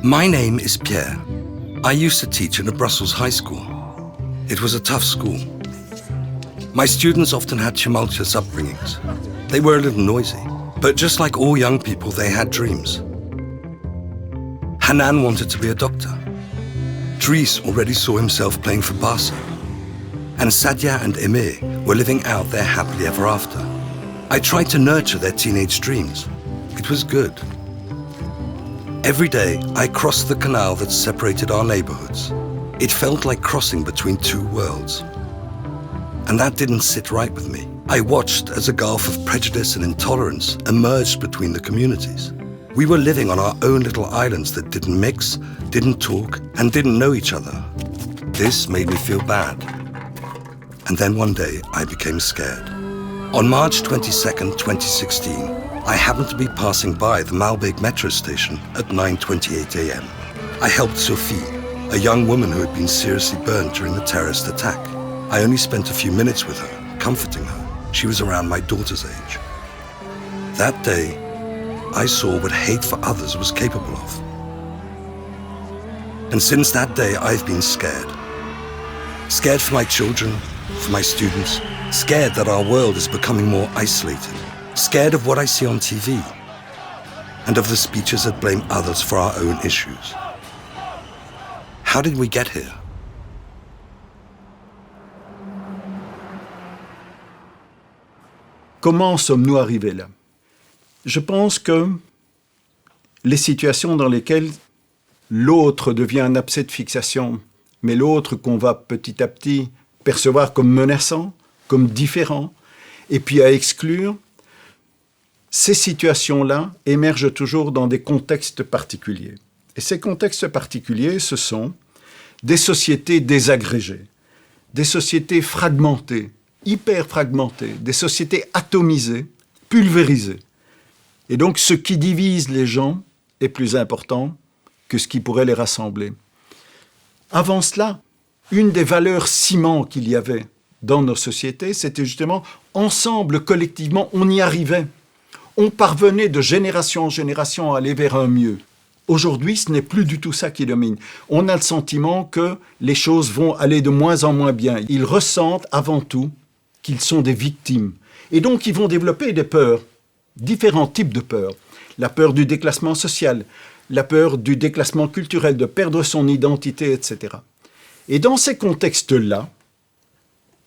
My name is Pierre. I used to teach in a Brussels high school. It was a tough school. My students often had tumultuous upbringings. They were a little noisy, but just like all young people, they had dreams. Hanan wanted to be a doctor. Dries already saw himself playing for Barca. And Sadia and Emir were living out their happily ever after. I tried to nurture their teenage dreams. It was good. Every day, I crossed the canal that separated our neighborhoods. It felt like crossing between two worlds. And that didn't sit right with me. I watched as a gulf of prejudice and intolerance emerged between the communities. We were living on our own little islands that didn't mix, didn't talk, and didn't know each other. This made me feel bad. And then one day, I became scared. On March 22nd, 2016, I happened to be passing by the Malbeek metro station at 9:28 a.m. I helped Sophie, a young woman who had been seriously burned during the terrorist attack. I only spent a few minutes with her, comforting her. She was around my daughter's age. That day, I saw what hate for others was capable of. And since that day, I've been scared. Scared for my children, for my students, scared that our world is becoming more isolated, scared of what I see on TV, and of the speeches that blame others for our own issues. How did we get here? Comment sommes-nous arrivés là? Je pense que les situations dans lesquelles l'autre devient un abcès de fixation, mais l'autre qu'on va petit à petit percevoir comme menaçant, comme différent, et puis à exclure, ces situations-là émergent toujours dans des contextes particuliers. Et ces contextes particuliers, ce sont des sociétés désagrégées, des sociétés fragmentées, hyper fragmentées, des sociétés atomisées, pulvérisées. Et donc, ce qui divise les gens est plus important que ce qui pourrait les rassembler. Avant cela, une des valeurs ciment qu'il y avait dans nos sociétés, c'était justement, ensemble, collectivement, on y arrivait. On parvenait de génération en génération à aller vers un mieux. Aujourd'hui, ce n'est plus du tout ça qui domine. On a le sentiment que les choses vont aller de moins en moins bien. Ils ressentent avant tout qu'ils sont des victimes. Et donc, ils vont développer des peurs, différents types de peurs. La peur du déclassement social, la peur du déclassement culturel, de perdre son identité, etc. Et dans ces contextes-là,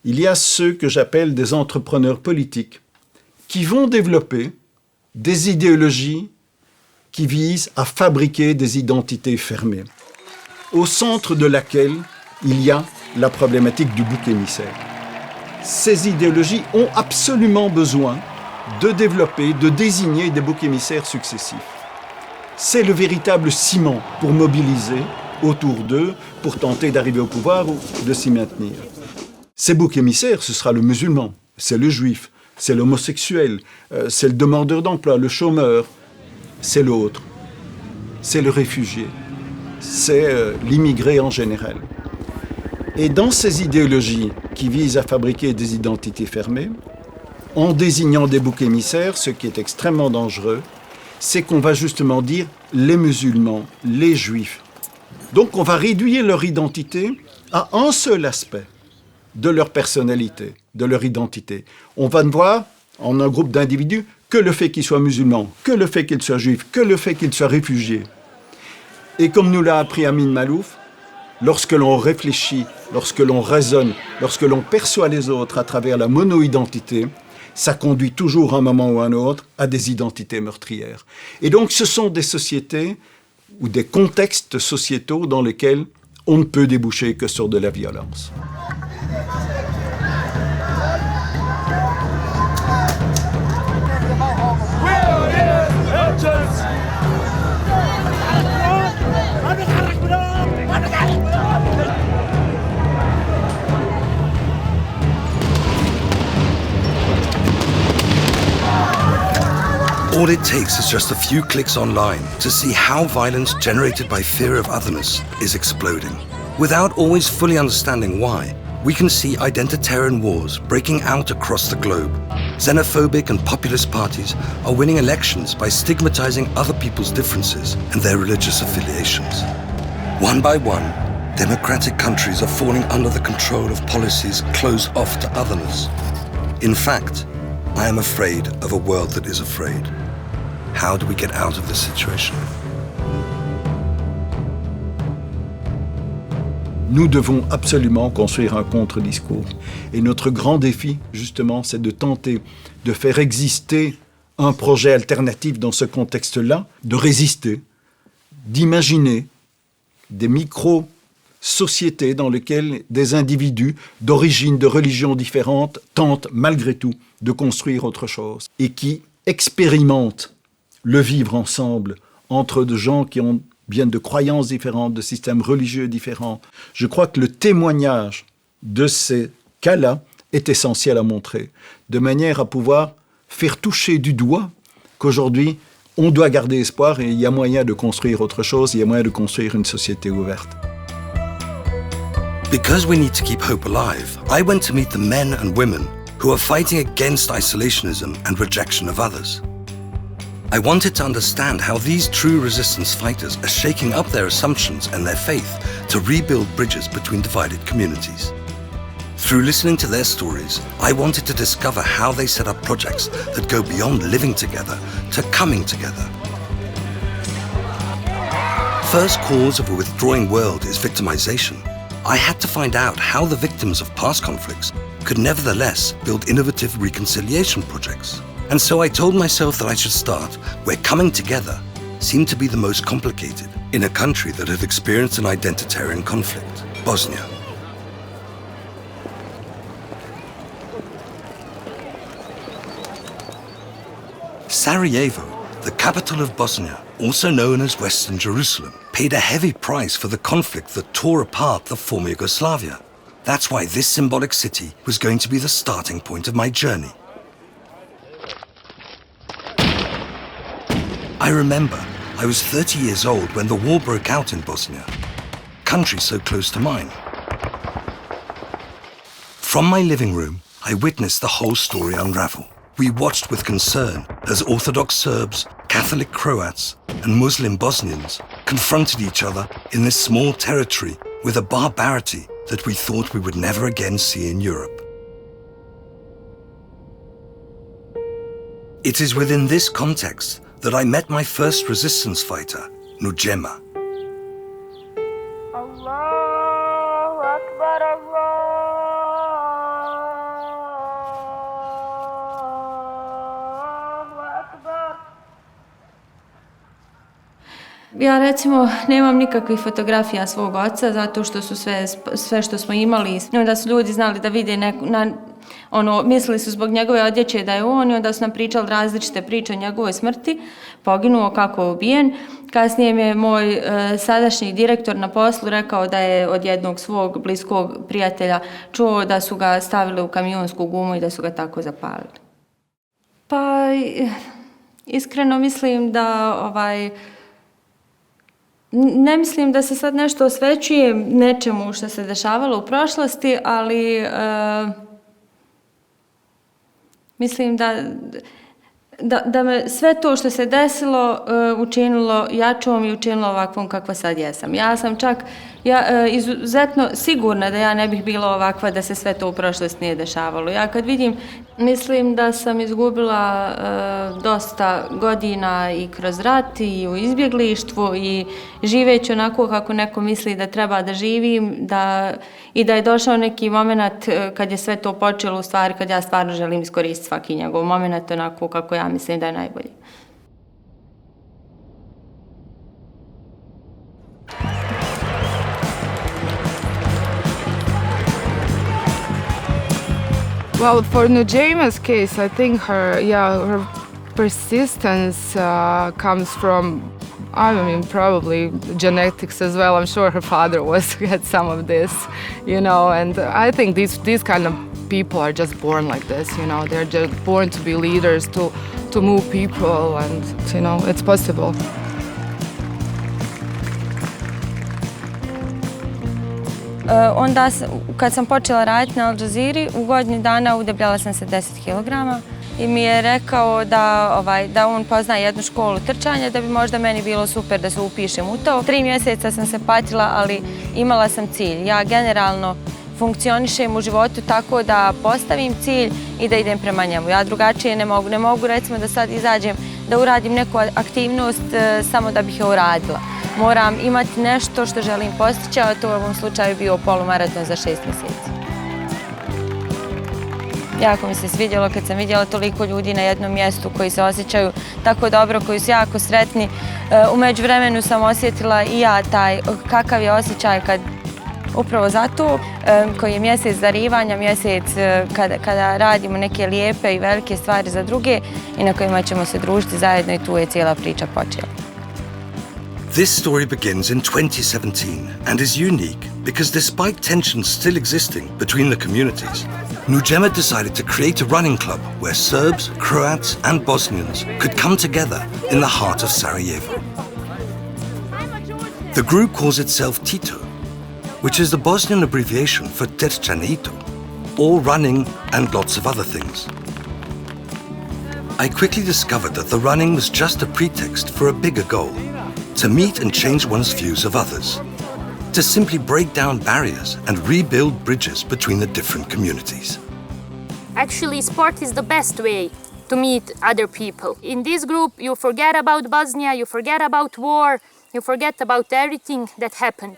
il y a ceux que j'appelle des entrepreneurs politiques qui vont développer des idéologies qui visent à fabriquer des identités fermées, au centre de laquelle il y a la problématique du bouc émissaire. Ces idéologies ont absolument besoin de développer, de désigner des boucs émissaires successifs. C'est le véritable ciment pour mobiliser autour d'eux, pour tenter d'arriver au pouvoir ou de s'y maintenir. Ces boucs émissaires, ce sera le musulman, c'est le juif, c'est l'homosexuel, c'est le demandeur d'emploi, le chômeur, c'est l'autre, c'est le réfugié, c'est l'immigré en général. Et dans ces idéologies qui visent à fabriquer des identités fermées, en désignant des boucs émissaires, ce qui est extrêmement dangereux, c'est qu'on va justement dire les musulmans, les juifs. Donc on va réduire leur identité à un seul aspect de leur personnalité, de leur identité. On va ne voir en un groupe d'individus que le fait qu'ils soient musulmans, que le fait qu'ils soient juifs, que le fait qu'ils soient réfugiés. Et comme nous l'a appris Amin Malouf, lorsque l'on réfléchit, lorsque l'on raisonne, lorsque l'on perçoit les autres à travers la mono-identité, ça conduit toujours à un moment ou à un autre à des identités meurtrières. Et donc ce sont des sociétés ou des contextes sociétaux dans lesquels on ne peut déboucher que sur de la violence. All it takes is just a few clicks online to see how violence generated by fear of otherness is exploding. Without always fully understanding why, we can see identitarian wars breaking out across the globe. Xenophobic and populist parties are winning elections by stigmatizing other people's differences and their religious affiliations. One by one, democratic countries are falling under the control of policies closed off to otherness. In fact, I am afraid of a world that is afraid. How do we get out of this situation? Nous devons absolument construire un contre-discours. Et notre grand défi, justement, c'est de tenter de faire exister un projet alternatif dans ce contexte-là, de résister, d'imaginer des micro-sociétés dans lesquelles des individus d'origines, de religions différentes tentent malgré tout de construire autre chose et qui expérimentent le vivre ensemble entre des gens qui viennent de croyances différentes, de systèmes religieux différents. Je crois que le témoignage de ces cas-là est essentiel à montrer, de manière à pouvoir faire toucher du doigt qu'aujourd'hui, on doit garder espoir et il y a moyen de construire autre chose, il y a moyen de construire une société ouverte. Because we need to keep hope alive, I went to meet the men and women who are fighting against isolationism and rejection of others. I wanted to understand how these true resistance fighters are shaking up their assumptions and their faith to rebuild bridges between divided communities. Through listening to their stories, I wanted to discover how they set up projects that go beyond living together to coming together. First cause of a withdrawing world is victimization. I had to find out how the victims of past conflicts could nevertheless build innovative reconciliation projects. And so I told myself that I should start where coming together seemed to be the most complicated, in a country that had experienced an identitarian conflict, Bosnia. Sarajevo, the capital of Bosnia, also known as Western Jerusalem, paid a heavy price for the conflict that tore apart the former Yugoslavia. That's why this symbolic city was going to be the starting point of my journey. I remember I was 30 years old when the war broke out in Bosnia, a country so close to mine. From my living room, I witnessed the whole story unravel. We watched with concern as Orthodox Serbs, Catholic Croats, and Muslim Bosnians confronted each other in this small territory with a barbarity that we thought we would never again see in Europe. It is within this context that I met my first resistance fighter, Nujema. Allahu Akbar, Allahu Akbar. Ja recimo nemam nikakvih fotografija svog oca zato što su sve što smo imali, onda su ljudi znali da vide mislili su zbog njegove odjeće da je on i onda su nam pričali različite priče o njegovoj smrti, poginuo, kako je ubijen. Kasnije mi je moj sadašnji direktor na poslu rekao da je od jednog svog bliskog prijatelja čuo da su ga stavili u kamionsku gumu i da su ga tako zapalili. Pa iskreno mislim da ne mislim da se sad nešto osvećuje nečemu što se dešavalo u prošlosti, ali mislim da me sve to što se desilo učinilo jačom i učinilo ovakvom kakva sad jesam. Ja sam čak izuzetno sigurna da ja ne bih bila ovakva da se sve to u prošlosti nije dešavalo. Ja kad vidim, mislim da sam izgubila dosta godina i kroz rat i u izbjeglištvu i živeći onako kako neko misli da treba da živim i da je došao neki moment kad je sve to počelo, u stvari kad ja stvarno želim iskoristiti svaki njegov moment onako kako ja mislim da je najbolje. Well, for Nujema's case, I think her persistence comes from, probably genetics as well. I'm sure her father had some of this, and I think these kind of people are just born like this, they're just born to be leaders, to move people, and, it's possible. Onda, kad sam počela raditi na Al Jazeeri, u godini dana udebljala sam se 10 kg i mi je rekao da on poznaje jednu školu trčanja, da bi možda meni bilo super da se upišem u to. 3 mjeseca sam se patila, ali imala sam cilj. Ja generalno funkcionišem u životu tako da postavim cilj i da idem prema njemu. Ja drugačije ne mogu. Ne mogu recimo da sad izađem da uradim neku aktivnost samo da bih je uradila. Moram imati nešto što želim postići, a to u ovom slučaju bio polumaraton za 6 mjeseci. Jako mi se svidjelo kad sam vidjela toliko ljudi na jednom mjestu koji se osjećaju tako dobro, koji su jako sretni. U međuvremenu sam osjetila i ja taj kakav je osjećaj kad upravo zato koji je mjesec darivanja, mjesec kada radimo neke lijepe i velike stvari za druge i na kojima ćemo se družiti zajedno i tu je cijela priča počela. This story begins in 2017 and is unique because despite tensions still existing between the communities, Nujema decided to create a running club where Serbs, Croats and Bosnians could come together in the heart of Sarajevo. The group calls itself Tito, which is the Bosnian abbreviation for Terčanito, or running and lots of other things. I quickly discovered that the running was just a pretext for a bigger goal, to meet and change one's views of others, to simply break down barriers and rebuild bridges between the different communities. Actually, sport is the best way to meet other people. In this group, you forget about Bosnia, you forget about war, you forget about everything that happened.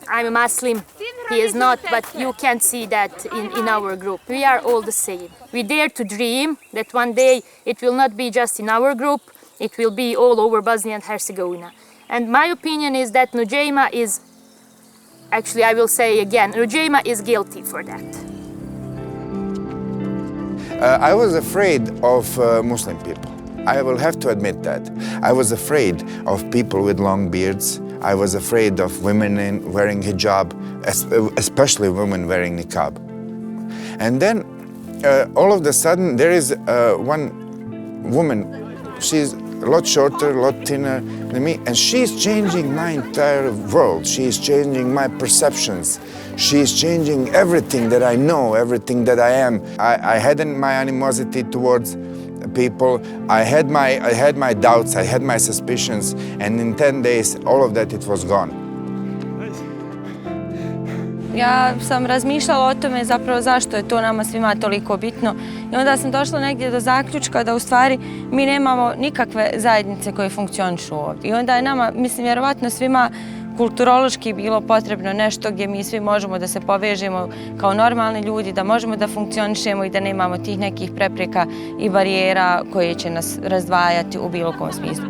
I'm a Muslim, he is not, but you can't see that in our group. We are all the same. We dare to dream that one day it will not be just in our group, it will be all over Bosnia and Herzegovina. And my opinion is that Nujema is, actually I will say again, Nujema is guilty for that. I was afraid of Muslim people. I will have to admit that. I was afraid of people with long beards. I was afraid of women wearing hijab, especially women wearing niqab. And then all of a sudden there is one woman, she's a lot shorter, a lot thinner than me, and she's changing my entire world. She's changing my perceptions. She's changing everything that I know, everything that I am. I had my animosity towards people. I had my doubts, I had my suspicions, and in 10 days, all of that, it was gone. Ja sam razmišljala o tome zapravo zašto je to nama svima toliko bitno i onda sam došla negdje do zaključka da u stvari mi nemamo nikakve zajednice koje funkcionišu ovdje. I onda je nama, mislim, vjerovatno svima kulturološki bilo potrebno nešto gdje mi svi možemo da se povežemo kao normalni ljudi, da možemo da funkcionišemo i da nemamo tih nekih prepreka i barijera koje će nas razdvajati u bilo kom smislu.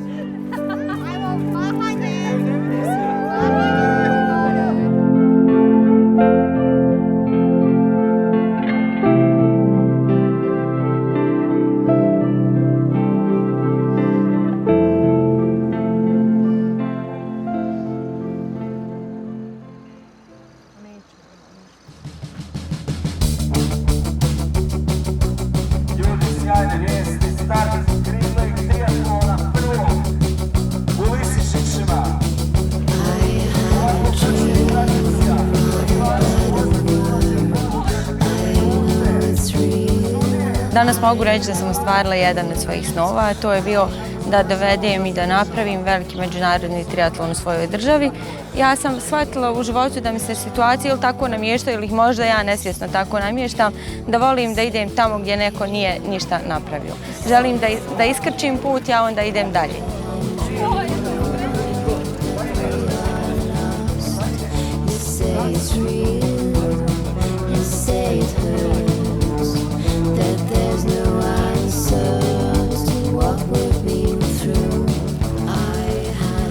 Danas mogu reći da sam ostvarila jedan od svojih snova, a to je bio da dovedem i da napravim veliki međunarodni triatlon u svojoj državi. Ja sam shvatila u životu da mi se situacije ili tako namještaju ili ih možda ja nesvjesno tako namještam, da volim da idem tamo gdje neko nije ništa napravio. Želim da iskrčim put, ja onda idem dalje.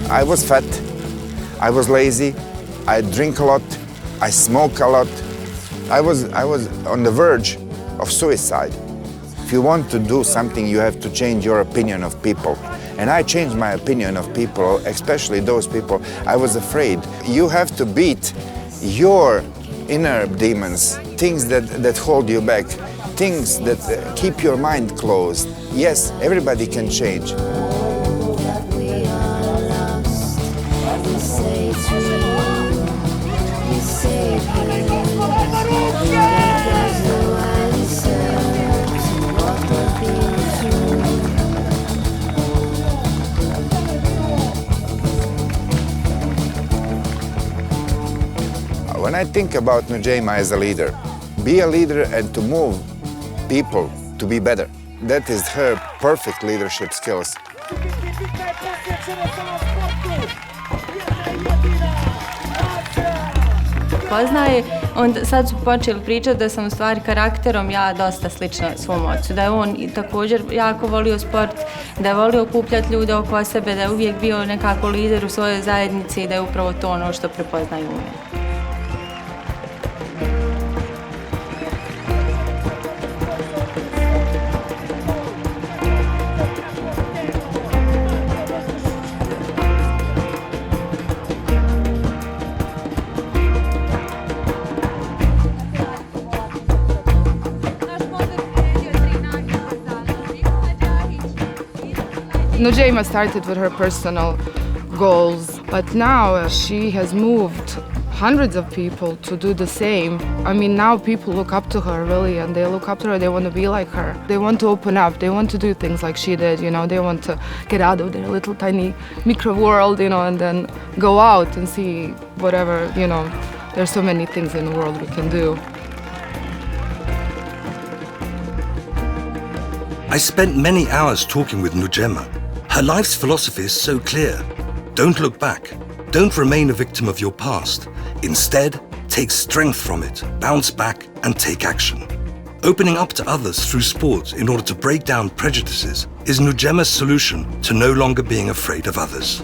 I was fat, I was lazy, I drink a lot, I smoke a lot. I was on the verge of suicide. If you want to do something, you have to change your opinion of people. And I changed my opinion of people, especially those people. I was afraid. You have to beat your inner demons, things that hold you back, things that keep your mind closed. Yes, everybody can change. Say When I think about Nujaima as a leader, be a leader and to move people to be better. That is her perfect leadership skills. Poznaje, onda sad su počeli pričati da sam u stvari karakterom ja dosta slična svom ocu, da je on također jako volio sport, da je volio okupljati ljude oko sebe, da je uvijek bio nekako lider u svojoj zajednici i da je upravo to ono što prepoznaju u meni. Nujaima started with her personal goals, but now she has moved hundreds of people to do the same. I mean, now people look up to her, really, and they look up to her, they want to be like her. They want to open up, they want to do things like she did, you know, they want to get out of their little tiny micro world, you know, and then go out and see whatever, you know, there's so many things in the world we can do. I spent many hours talking with Nujaima. Her life's philosophy is so clear. Don't look back. Don't remain a victim of your past. Instead, take strength from it, bounce back, and take action. Opening up to others through sport in order to break down prejudices is Nujaima's solution to no longer being afraid of others.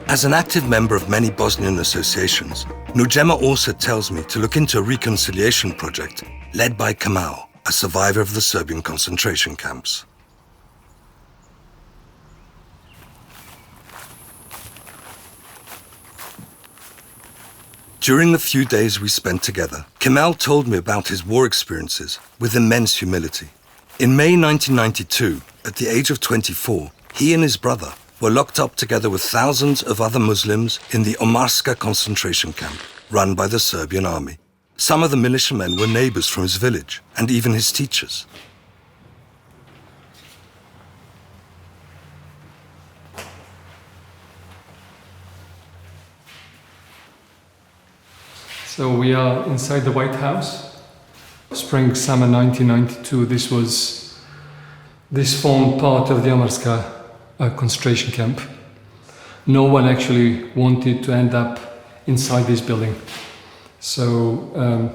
As an active member of many Bosnian associations, Nujaima also tells me to look into a reconciliation project led by Kemal, a survivor of the Serbian concentration camps. During the few days we spent together, Kemal told me about his war experiences with immense humility. In May 1992, at the age of 24, he and his brother were locked up together with thousands of other Muslims in the Omarska concentration camp, run by the Serbian army. Some of the militiamen were neighbors from his village, and even his teachers. So we are inside the White House. Spring, summer 1992, this formed part of the Omarska concentration camp. No one actually wanted to end up inside this building. So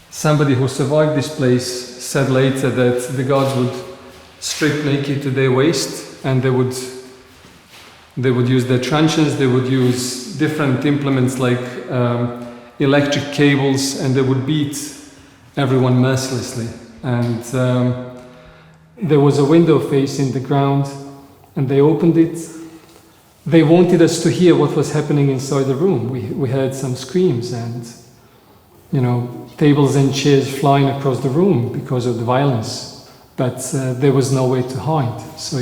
somebody who survived this place said later that the guards would strip naked to their waist, and they would use their truncheons, they would use different implements like electric cables, and they would beat everyone mercilessly. And there was a window facing the ground, and they opened it. They wanted us to hear what was happening inside the room. We heard some screams and, you know, tables and chairs flying across the room because of the violence. But there was no way to hide. So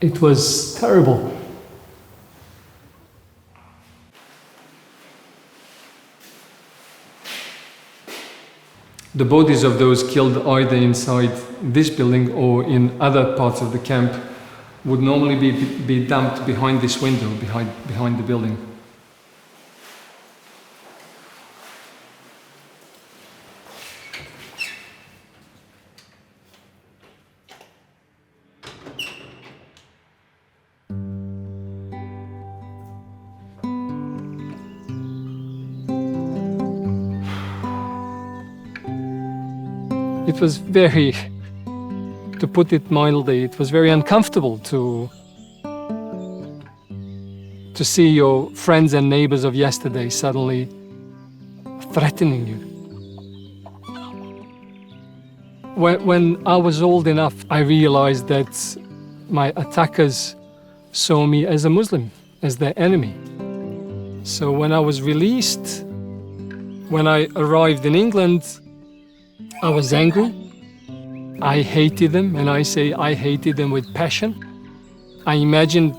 it was terrible. The bodies of those killed either inside this building or in other parts of the camp would normally be dumped behind this window, behind the building. It was very, to put it mildly, it was very uncomfortable to see your friends and neighbors of yesterday suddenly threatening you. When I was old enough, I realized that my attackers saw me as a Muslim, as their enemy. So when I was released, when I arrived in England, I was angry. I hated them, and I say I hated them with passion. I imagined,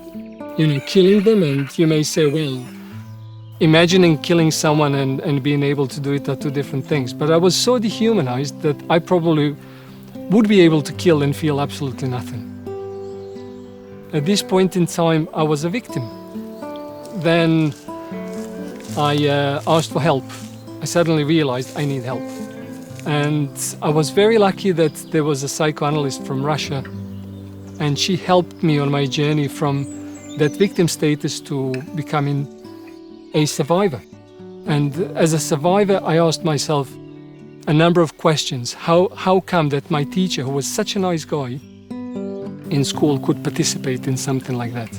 killing them, and you may say, well, imagining killing someone and being able to do it are two different things. But I was so dehumanized that I probably would be able to kill and feel absolutely nothing. At this point in time, I was a victim. Then I asked for help. I suddenly realized I need help. And I was very lucky that there was a psychoanalyst from Russia, and she helped me on my journey from that victim status to becoming a survivor. And as a survivor, I asked myself a number of questions. How come that my teacher, who was such a nice guy in school, could participate in something like that?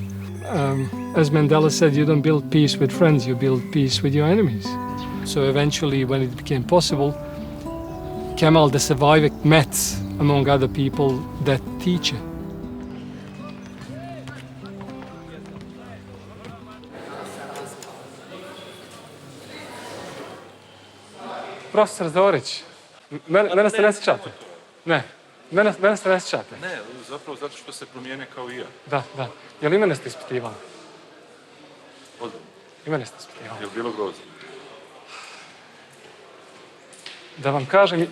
As Mandela said, you don't build peace with friends, you build peace with your enemies. So eventually, when it became possible, Kemal, the survivor, met, among other people, that teacher. Profesor Zorić, mene se ne sjećate? Ne. Mene se ne sjećate? Ne, zapravo zato što se promijene kao i ja. Da. Jel i mene ste ispitivali? Ozbiljno. I mene ste ispitivali. Jel bilo grozno? Da vam kažem,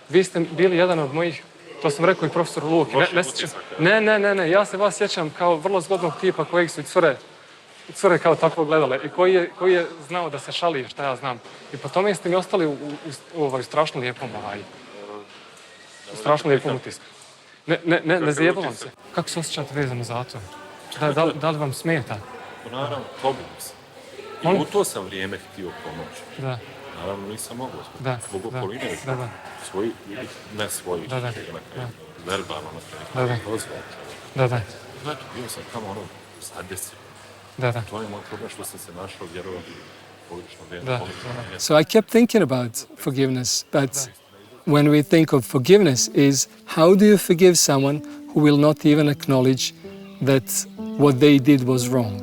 vi ste bili jedan od mojih, to sam rekao i profesoru Luki. Ne, ja se vas sjećam kao vrlo zgodnog tipa kojeg su cure kao tako gledale i koji je znao da se šali, šta ja znam. I po tome ste mi ostali u strašno lijepom strašno lijepom utisku. Ne zajebavam se. Kako se osjećate vezano za to? Da li vam smeta? Naravno, poginuo sam. I u to sam vrijeme htio pomoći. Da. Naravno, nisam mogao. Zbog okoline, svoji ili ne svoji. Verbalno na kraju. Da. Znači, bio sam tamo zadesio. To je moj problem što sam se našao vjerovati pogrešno vrijeme. So I kept thinking about forgiveness, but when we think of forgiveness is how do you forgive someone who will not even acknowledge that what they did was wrong?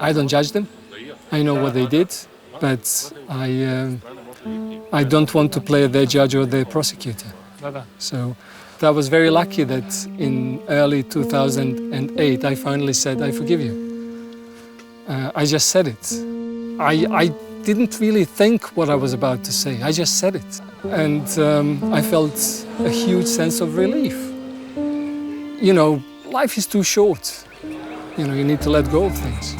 I don't judge them. I know what they did, but I don't want to play their judge or their prosecutor. So I was very lucky that in early 2008 I finally said, I forgive you. I just said it. I didn't really think what I was about to say. I just said it. And I felt a huge sense of relief. Life is too short. You need to let go of things.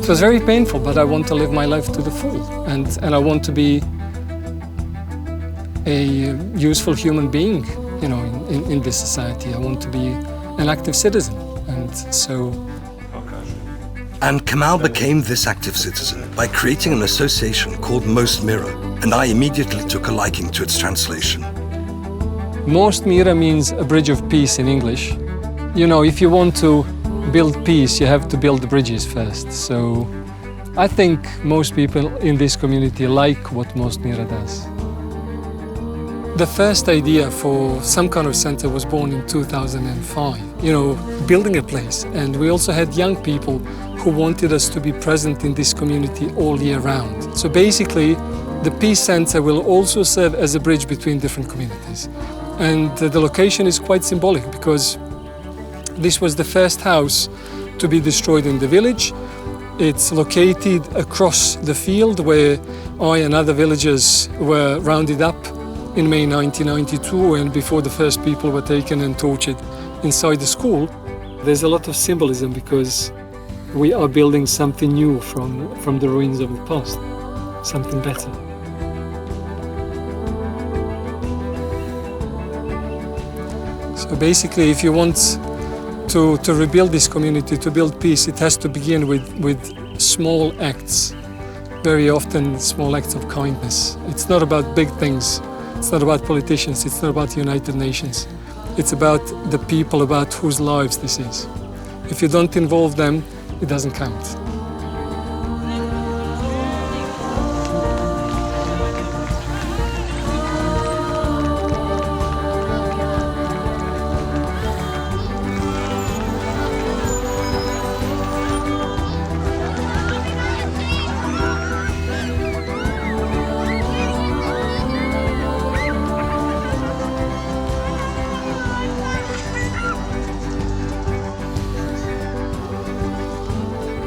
It was very painful, but I want to live my life to the full. And I want to be a useful human being, in this society. I want to be an active citizen. And Kemal became this active citizen by creating an association called Most Mirror, and I immediately took a liking to its translation. Most Mirror means a bridge of peace in English. If you want to build peace, you have to build the bridges first. So I think most people in this community like what Most Mirror does. The first idea for some kind of center was born in 2005, building a place. And we also had young people who wanted us to be present in this community all year round. So basically, the Peace Center will also serve as a bridge between different communities. And the location is quite symbolic because this was the first house to be destroyed in the village. It's located across the field where I and other villagers were rounded up in May 1992, and before the first people were taken and tortured inside the school. There's a lot of symbolism because we are building something new from the ruins of the past, something better. So basically, if you want to rebuild this community, to build peace, it has to begin with small acts, very often small acts of kindness. It's not about big things. It's not about politicians, it's not about the United Nations. It's about the people about whose lives this is. If you don't involve them, it doesn't count.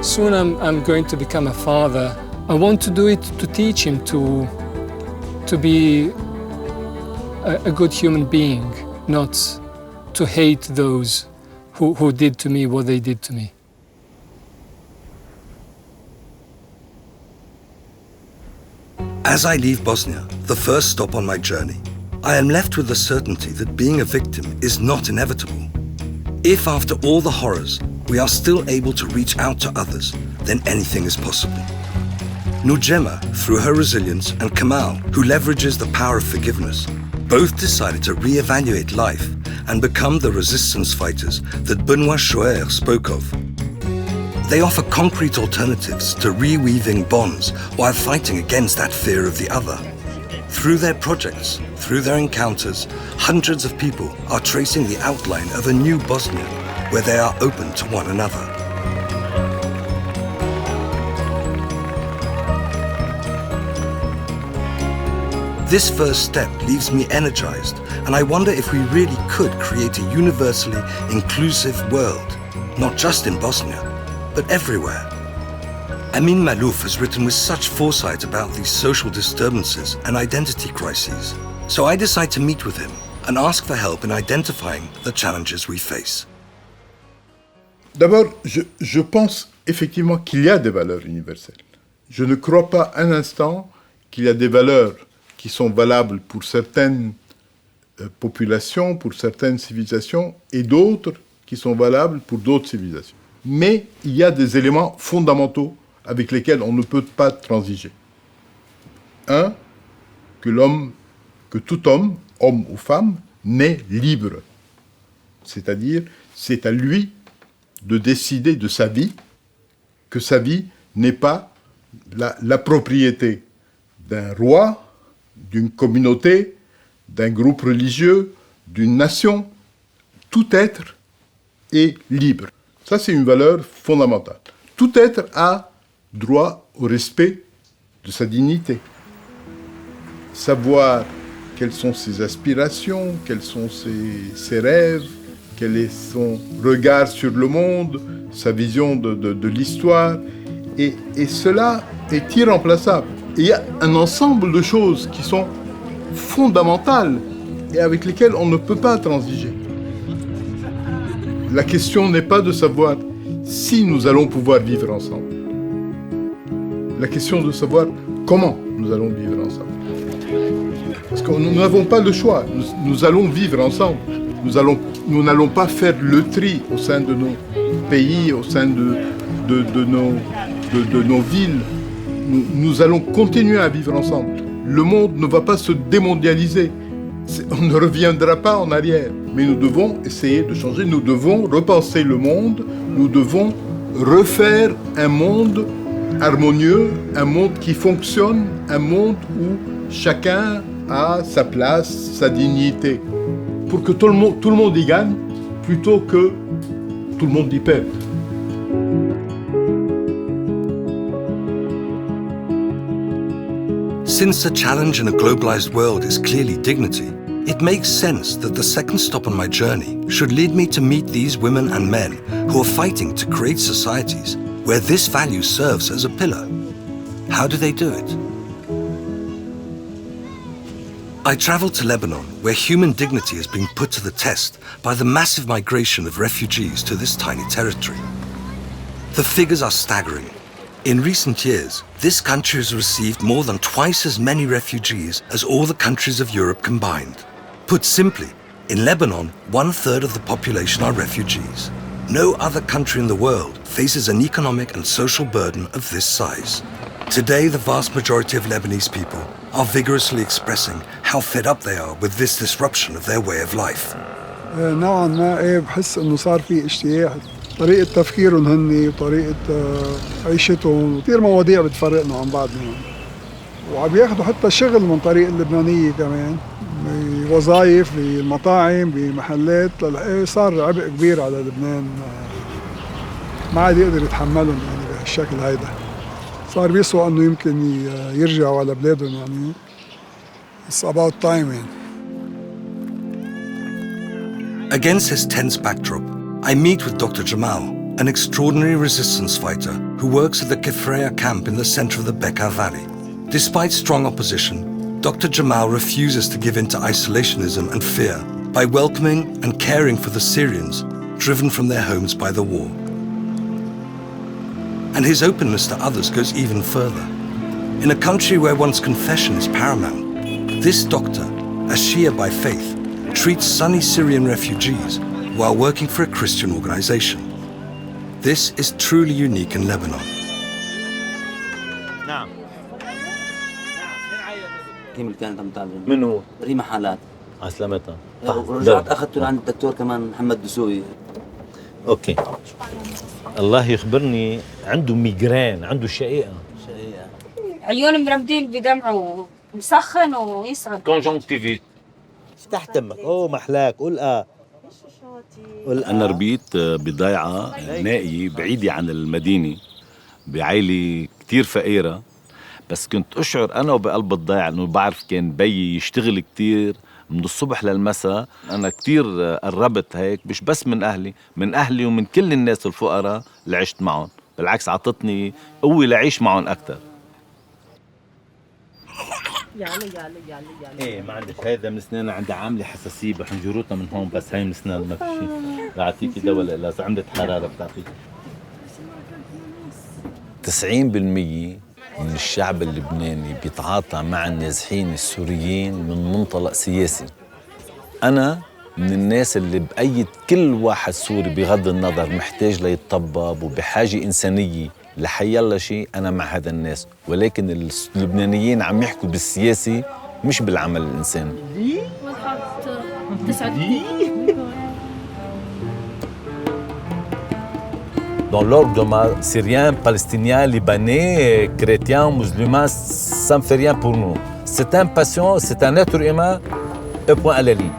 Soon I'm going to become a father. I want to do it to teach him to be a good human being, not to hate those who did to me what they did to me. As I leave Bosnia, the first stop on my journey, I am left with the certainty that being a victim is not inevitable. If after all the horrors, we are still able to reach out to others, then anything is possible. Nujema, through her resilience, and Kamal, who leverages the power of forgiveness, both decided to re-evaluate life and become the resistance fighters that Benoit Chouer spoke of. They offer concrete alternatives to reweaving bonds while fighting against that fear of the other. Through their projects, through their encounters, hundreds of people are tracing the outline of a new Bosnia where they are open to one another. This first step leaves me energized, and I wonder if we really could create a universally inclusive world, not just in Bosnia, but everywhere. Amin Malouf has written with such foresight about these social disturbances and identity crises, so I decide to meet with him and ask for help in identifying the challenges we face. D'abord, je pense effectivement qu'il y a des valeurs universelles. Je ne crois pas un instant qu'il y a des valeurs qui sont valables pour certaines populations, pour certaines civilisations, et d'autres qui sont valables pour d'autres civilisations. Mais il y a des éléments fondamentaux avec lesquels on ne peut pas transiger. Un, que tout homme, homme ou femme, naît libre. C'est-à-dire, c'est à lui de décider de sa vie, que sa vie n'est pas la propriété d'un roi, d'une communauté, d'un groupe religieux, d'une nation. Tout être est libre. Ça, c'est une valeur fondamentale. Tout être a droit au respect de sa dignité. Savoir quelles sont ses aspirations, quels sont ses rêves, quel est son regard sur le monde, sa vision de l'histoire. Et cela est irremplaçable. Et il y a un ensemble de choses qui sont fondamentales et avec lesquelles on ne peut pas transiger. La question n'est pas de savoir si nous allons pouvoir vivre ensemble. La question de savoir comment nous allons vivre ensemble. Parce que nous n'avons pas le choix. Nous allons vivre ensemble. Nous n'allons pas faire le tri au sein de nos pays, au sein de nos villes. Nous allons continuer à vivre ensemble. Le monde ne va pas se démondialiser. On ne reviendra pas en arrière. Mais nous devons essayer de changer. Nous devons repenser le monde. Nous devons refaire un monde harmonieux, un monde qui fonctionne, un monde où chacun a sa place, sa dignité. Pour que tout le monde y gagne, plutôt que tout le monde y perde. Since the challenge in a globalized world is clearly dignity, it makes sense that the second stop on my journey should lead me to meet these women and men who are fighting to create societies where this value serves as a pillar. How do they do it? I traveled to Lebanon, where human dignity is being put to the test by the massive migration of refugees to this tiny territory. The figures are staggering. In recent years, this country has received more than twice as many refugees as all the countries of Europe combined. Put simply, in Lebanon, 1/3 of the population are refugees. No other country in the world faces an economic and social burden of this size. Today, the vast majority of Lebanese people are vigorously expressing how fed up they are with this disruption of their way of life. نوعا ما بحس انه صار في اشتياق، طريقة تفكيرهم هن وطريقة عيشتهم، كثير مواضيع بتفرقنا عن بعضنا. وعم ياخذوا حتى الشغل من طريق اللبنانية كمان، بوظائف، بمطاعم، بمحلات، صار عبء كبير على لبنان ما عاد يقدر يتحملهم يعني بهالشكل هيدا. صار بيسوى انه يمكن يرجعوا على بلادهم يعني. It's about time يعني. Against this tense backdrop, I meet with Dr. Jamal, an extraordinary resistance fighter who works at the Kefraya camp in the center of the Bekaa Valley. Despite strong opposition, Dr. Jamal refuses to give in to isolationism and fear by welcoming and caring for the Syrians driven from their homes by the war. And his openness to others goes even further. In a country where one's confession is paramount, this doctor, a Shia by faith, treats Sunni Syrian refugees while working for a Christian organization. This is truly unique in Lebanon. كانت متعلم من هو؟ ريما حالات عسلامتها. ورجعت اخذته لعند الدكتور كمان محمد دسوقي. اوكي. الله يخبرني عنده ميجرين، عنده شقيقة. عيون مرمدين بدمعه ومسخن ويصعد. كونجونكتيفيت. افتح تمك، اوه محلاك، قول أنا ربيت بضيعة نائية بعيدة عن المدينة بعائلة كتير فقيرة، بس كنت أشعر أنا وبقلب الضيعة إنه بعرف كان بيي يشتغل كتير من الصبح للمساء. أنا كتير قربت هيك مش بس من أهلي ومن كل الناس الفقراء اللي عشت معهم، بالعكس عطتني قوة لعيش معهم أكتر. ايه ما عندك، هذا من سنان عندي عامله حساسيه بحنجروتنا من هون، بس هاي من سنان ما في شيء. بعطيكي دواء لا عملت حراره بتعطيك. 90% من الشعب اللبناني بيتعاطى مع النازحين السوريين من منطلق سياسي. انا من الناس اللي بأيد كل واحد سوري بغض النظر محتاج ليتطبب وبحاجه انسانيه لحيالله شيء. أنا مع هذا الناس، ولكن اللبنانيين عم يحكوا بالسياسي مش بالعمل الإنساني. Dans l'ordre de ma Syriens, Palestiniens, Libanais, chrétiens, musulmans, ça ne fait rien pour nous. C'est un patient, c'est un être humain, un point à la ligne.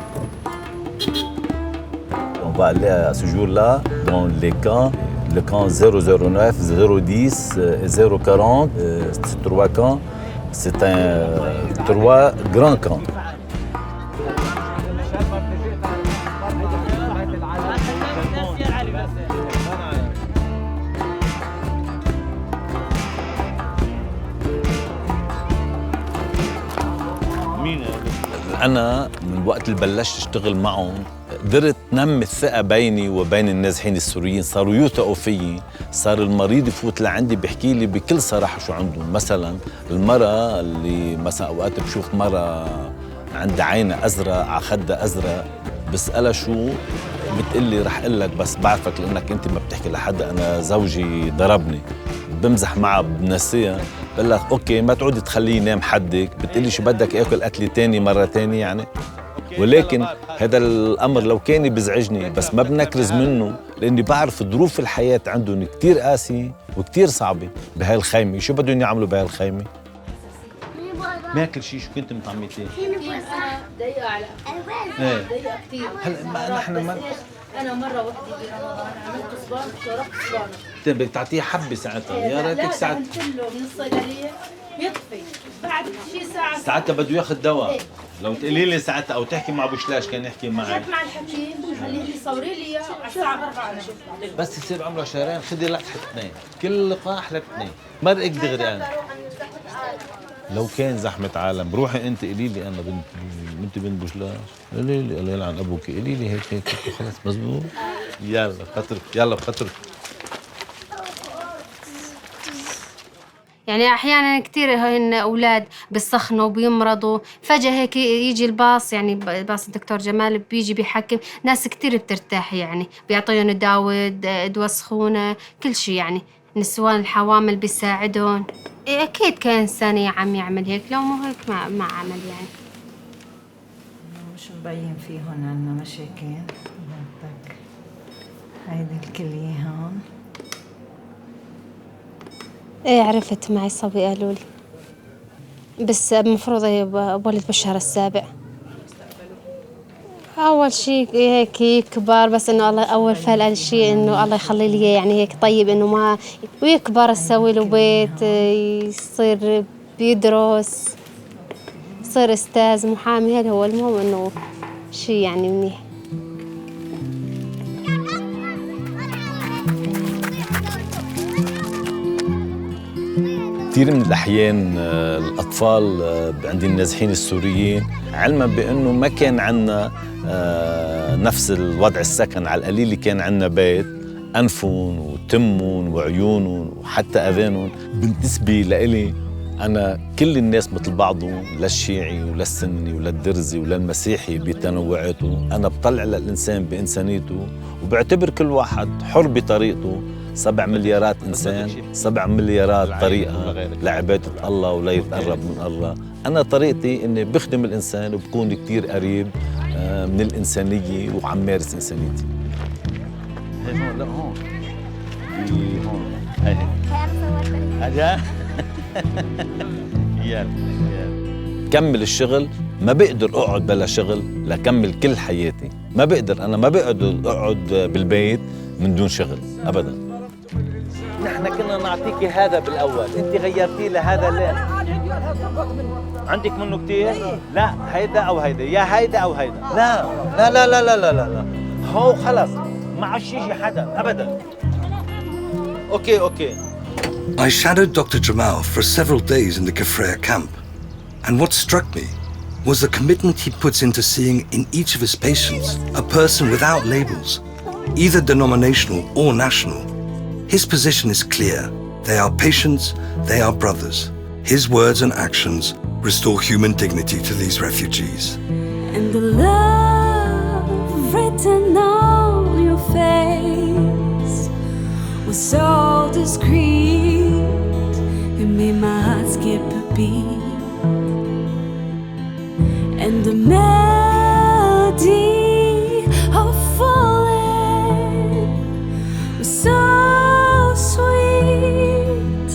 On va aller à ce jour-là dans les camps. Le camp 009, 010 et 040, c'est 3 camps. C'est un 3 grands camps. أنا من وقت اللي بلشت أشتغل معهم قدرت نمي الثقة بيني وبين النازحين السوريين، صاروا يوثقوا فيي، صار المريض يفوت لعندي بيحكي لي بكل صراحة شو عنده. مثلا المرأة اللي مثلا أوقات بشوف مرة عندها عينها أزرق على خدها أزرق، بسألها شو بتقلي رح أقول لك بس بعرفك لأنك أنت ما بتحكي لحدا أنا زوجي ضربني. بمزح معها بنسيها بقول لك أوكي ما تعودي تخليه ينام حدك، بتقلي شو بدك آكل أكلي تاني مرة تاني يعني. ولكن هذا الأمر لو كان بيزعجني بس ما بنكرز منه، لأني بعرف ظروف الحياة عندهم كتير قاسية وكتير صعبة بهاي الخيمة. شو بدهم يعملوا بهاي الخيمة؟ ماكل شيء. شو كنت مطعميتين؟ ضيقة على ضيقة كتير. هلا نحن ما أنا مرة وحدي برمضان عملت صباغ شربت صباغ. انت بدك تعطيه حبة ساعتها، يا ريتك ساعة. لا له من الصيدلية يطفي بعد شي ساعة. ساعتها بده ياخذ دواء. إيه؟ لو تقولي لي ساعتها او تحكي مع بوشلاش كان يحكي معي. حكيت مع الحكيم قال لي صوري لي اياه على الساعة 4 انا شفت. بس يصير عمره شهرين خذي لقحة 2، كل لقاح لك 2 مرقك دغري. انا لو كان زحمة عالم بروحي انت قولي لي انا بنت بنت بوشلاش، قولي لي الله يلعن ابوك، قولي لي هيك خلص مزبوط. يلا بخاطرك يلا بخاطرك. يعني أحياناً كتير هن أولاد بيسخنوا وبيمرضوا، فجأة هيك يجي الباص، يعني باص الدكتور جمال بيجي بيحكم، ناس كتير بترتاح يعني بيعطيهم دواء سخونة كل شيء، يعني نسوان الحوامل بيساعدهم. أكيد كان إنسان عم يعمل هيك، لو مو هيك ما عمل يعني. مش مبين فيهن عنا مشاكل. بدك هيدي الكلية هون. ايه عرفت معي صبي قالوا لي، بس المفروض بولد بالشهر السابع. اول شيء هيك يكبر، بس انه الله اول فعل شيء انه الله يخلي لي يعني هيك طيب، انه ما ويكبر اسوي له بيت، يصير بيدرس، يصير استاذ محامي. هذا هو المهم، انه شيء يعني منيح. كثير من الأحيان الأطفال عند النازحين السوريين علما بأنه ما كان عندنا نفس الوضع السكن، على القليل كان عندنا بيت أنفهم وتمهم وعيونهم وحتى أذانهم. بالنسبة لإلي أنا كل الناس مثل بعضهم، لا الشيعي ولا السني ولا الدرزي ولا المسيحي بتنوعاته. أنا بطلع للإنسان بإنسانيته وبعتبر كل واحد حر بطريقته. 7 مليارات إنسان، 7 مليارات طريقة لعبادة الله ولا يتقرب من الله. أنا طريقتي إني بخدم الإنسان وبكون كتير قريب من الإنسانية وعم مارس إنسانيتي. هون لا هون هون هاي هاي يلا كمل الشغل. ما بقدر أقعد بلا شغل لكمل كل حياتي. ما بقدر، أنا ما بقعد أقعد بالبيت من دون شغل أبداً. نحن كنا نعطيكي هذا بالأول، أنت غيرتيه لهذا ليه؟ عندك منه كتير؟ لا هيدا أو هيدا، يا هيدا أو هيدا. لا لا لا لا لا لا لا هو خلص ما عادش يجي حدا أبداً. أوكي. I shadowed Dr. Jamal for several days in the Kafraya camp, and what struck me was the commitment he puts into seeing in each of his patients a person without labels, either denominational or national. His position is clear. They are patients, they are brothers. His words and actions restore human dignity to these refugees. And the love written on your face was so discreet, it made my heart skip a beat. And the melody of falling was so sweet,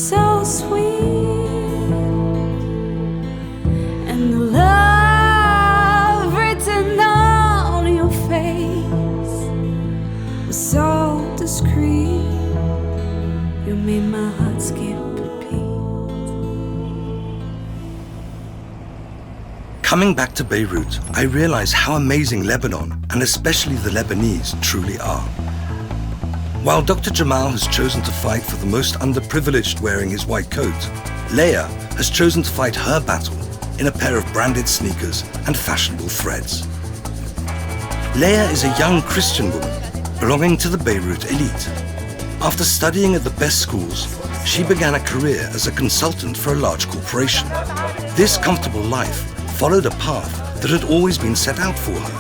so sweet. And the love written on your face was so discreet, you made my heart skip a beat. Coming back to Beirut, I realize how amazing Lebanon, and especially the Lebanese, truly are. While Dr. Jamal has chosen to fight for the most underprivileged wearing his white coat, Leah has chosen to fight her battle in a pair of branded sneakers and fashionable threads. Leah is a young Christian woman belonging to the Beirut elite. After studying at the best schools, she began a career as a consultant for a large corporation. This comfortable life followed a path that had always been set out for her.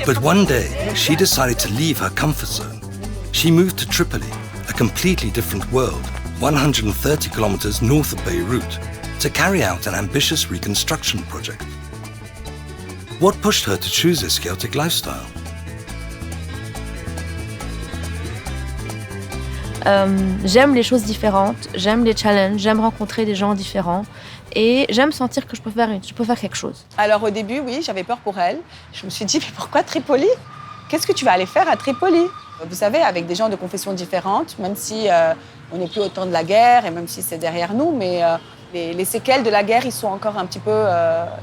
But one day, she decided to leave her comfort zone. She moved to Tripoli, a completely different world, 130 kilometers north of Beirut, to carry out an ambitious reconstruction project. What pushed her to choose this chaotic lifestyle? J'aime les choses différentes, j'aime les challenges, j'aime rencontrer des gens différents et j'aime sentir que je peux faire quelque chose. Alors au début, oui, j'avais peur pour elle. Je me suis dit, mais pourquoi Tripoli? Qu'est-ce que tu vas aller faire à Tripoli? Vous savez, avec des gens de confessions différentes, même si on n'est plus au temps de la guerre et même si c'est derrière nous, mais les séquelles de la guerre, ils sont encore un petit peu,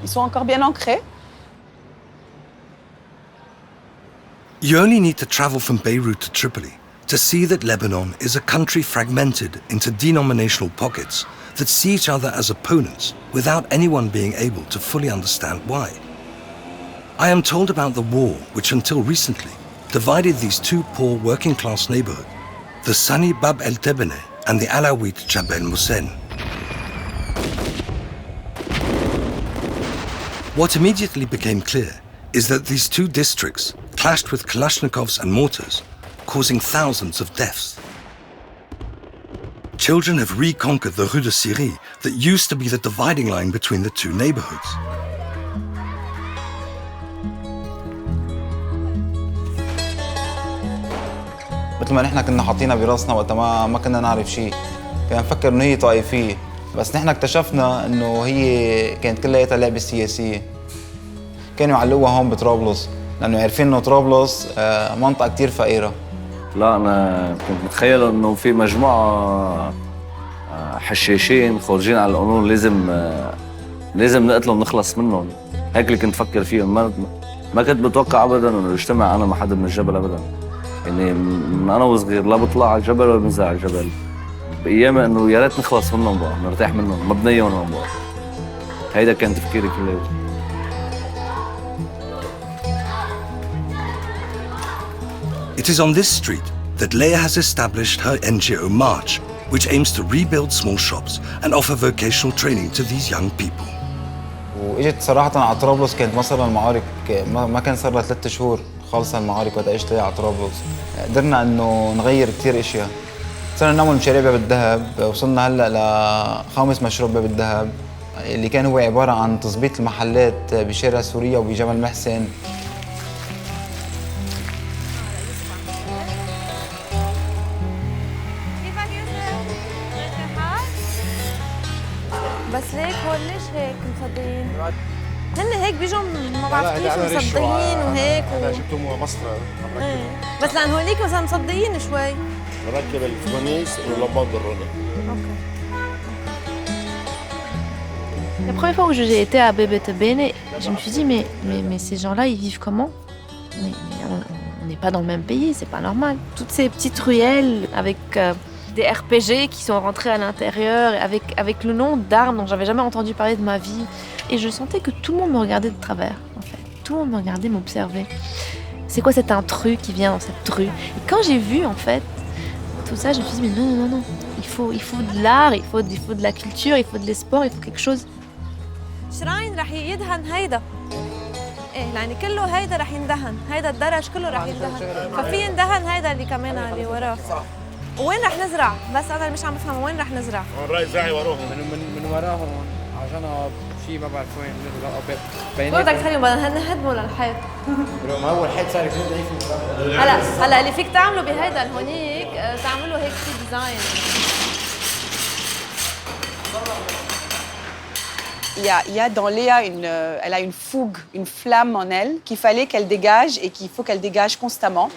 ils sont encore bien ancrés. You only need to travel from Beirut to Tripoli to see that Lebanon is a country fragmented into denominational pockets that see each other as opponents without anyone being able to fully understand why. I am told about the war which until recently divided these two poor working-class neighborhoods, the Sunni Bab el-Tebene and the Alawite Jabal Musen. What immediately became clear is that these two districts clashed with Kalashnikovs and mortars, causing thousands of deaths. Children have reconquered the Rue de Syrie that used to be the dividing line between the two neighborhoods. مثل ما نحن كنا حاطينها براسنا وقت ما كنا نعرف شيء، كنا نفكر انه هي طائفيه، بس نحن اكتشفنا انه هي كانت كلها لعبه سياسيه. كانوا يعلقوها هون بطرابلس لانه عارفين انه طرابلس منطقه كثير فقيره. لا انا كنت متخيل انه في مجموعه حشاشين خارجين على القانون لازم نقتلهم نخلص منهم. هيك اللي كنت فكر فيه. ما كنت بتوقع ابدا انه اجتمع انا مع حدا من الجبل ابدا. يعني من انا وصغير لا بطلع على الجبل ولا بنزل على الجبل. بأيام إنه يا ريت نخلص منهم بقى، نرتاح منهم، ما بدنا إياهم بقى. هيدا كان تفكيري كله. It is on this street that Leia has established her NGO March, which aims to rebuild small shops and offer vocational training to these young people. واجت صراحة على طرابلس كانت ما صار لها المعارك، ما كان صار لها 3 شهور خالصة المعارك وقت اجت على طرابلس. قدرنا انه نغير كثير اشياء. صرنا نعمل مشاريع باب الذهب، وصلنا هلا ل5 مشروع باب الذهب اللي كان هو عبارة عن تظبيط المحلات بشارع سوريا وبجمال محسن. بس ليك هول ليش هيك مصدقين؟ هن هيك بيجوا ما بعرف كيف مصدقين وهيك هذا جبتهم مسطرة بس لأن هوليك مثلا مصدقين شوي. مركب الفوانيس واللمبات بالرنة. La première fois où j'ai été à Bebetebene, je me suis dit mais ces gens-là ils vivent comment? Mais on n'est pas dans le même pays, c'est pas normal. Toutes ces petites ruelles avec des RPG qui sont rentrés à l'intérieur, avec le nom d'armes dont j'avais jamais entendu parler de ma vie. Et je sentais que tout le monde me regardait de travers, en fait. Tout le monde me regardait, m'observait. C'est quoi cet intrus qui vient dans cette rue? Et quand j'ai vu, en fait, tout ça, je me suis dit, mais non. Il faut de l'art, il faut de la culture, il faut de l'espoir, il faut quelque chose. شراين رح يدهن هيدا. ايه يعني كله هيدا رح يندهن، هيدا الدرج كله رح يندهن، ففي يندهن هيدا اللي كمان اللي وراه. وين رح نزرع؟ بس أنا مش عم بفهم وين رح نزرع؟ راي زاعي وراهم من وراهم عشان شيء ما بعرف وين بدك تخليهم بدنا نهدموا للحيط. ما هو الحيط صار كثير ضعيف. هلا اللي فيك تعمله بهيدا هونيك تعمله هيك في ديزاين. Il y a dans Léa elle a une fougue, une flamme en elle qu'il fallait qu'elle dégage et qu'il faut qu'elle dégage constamment.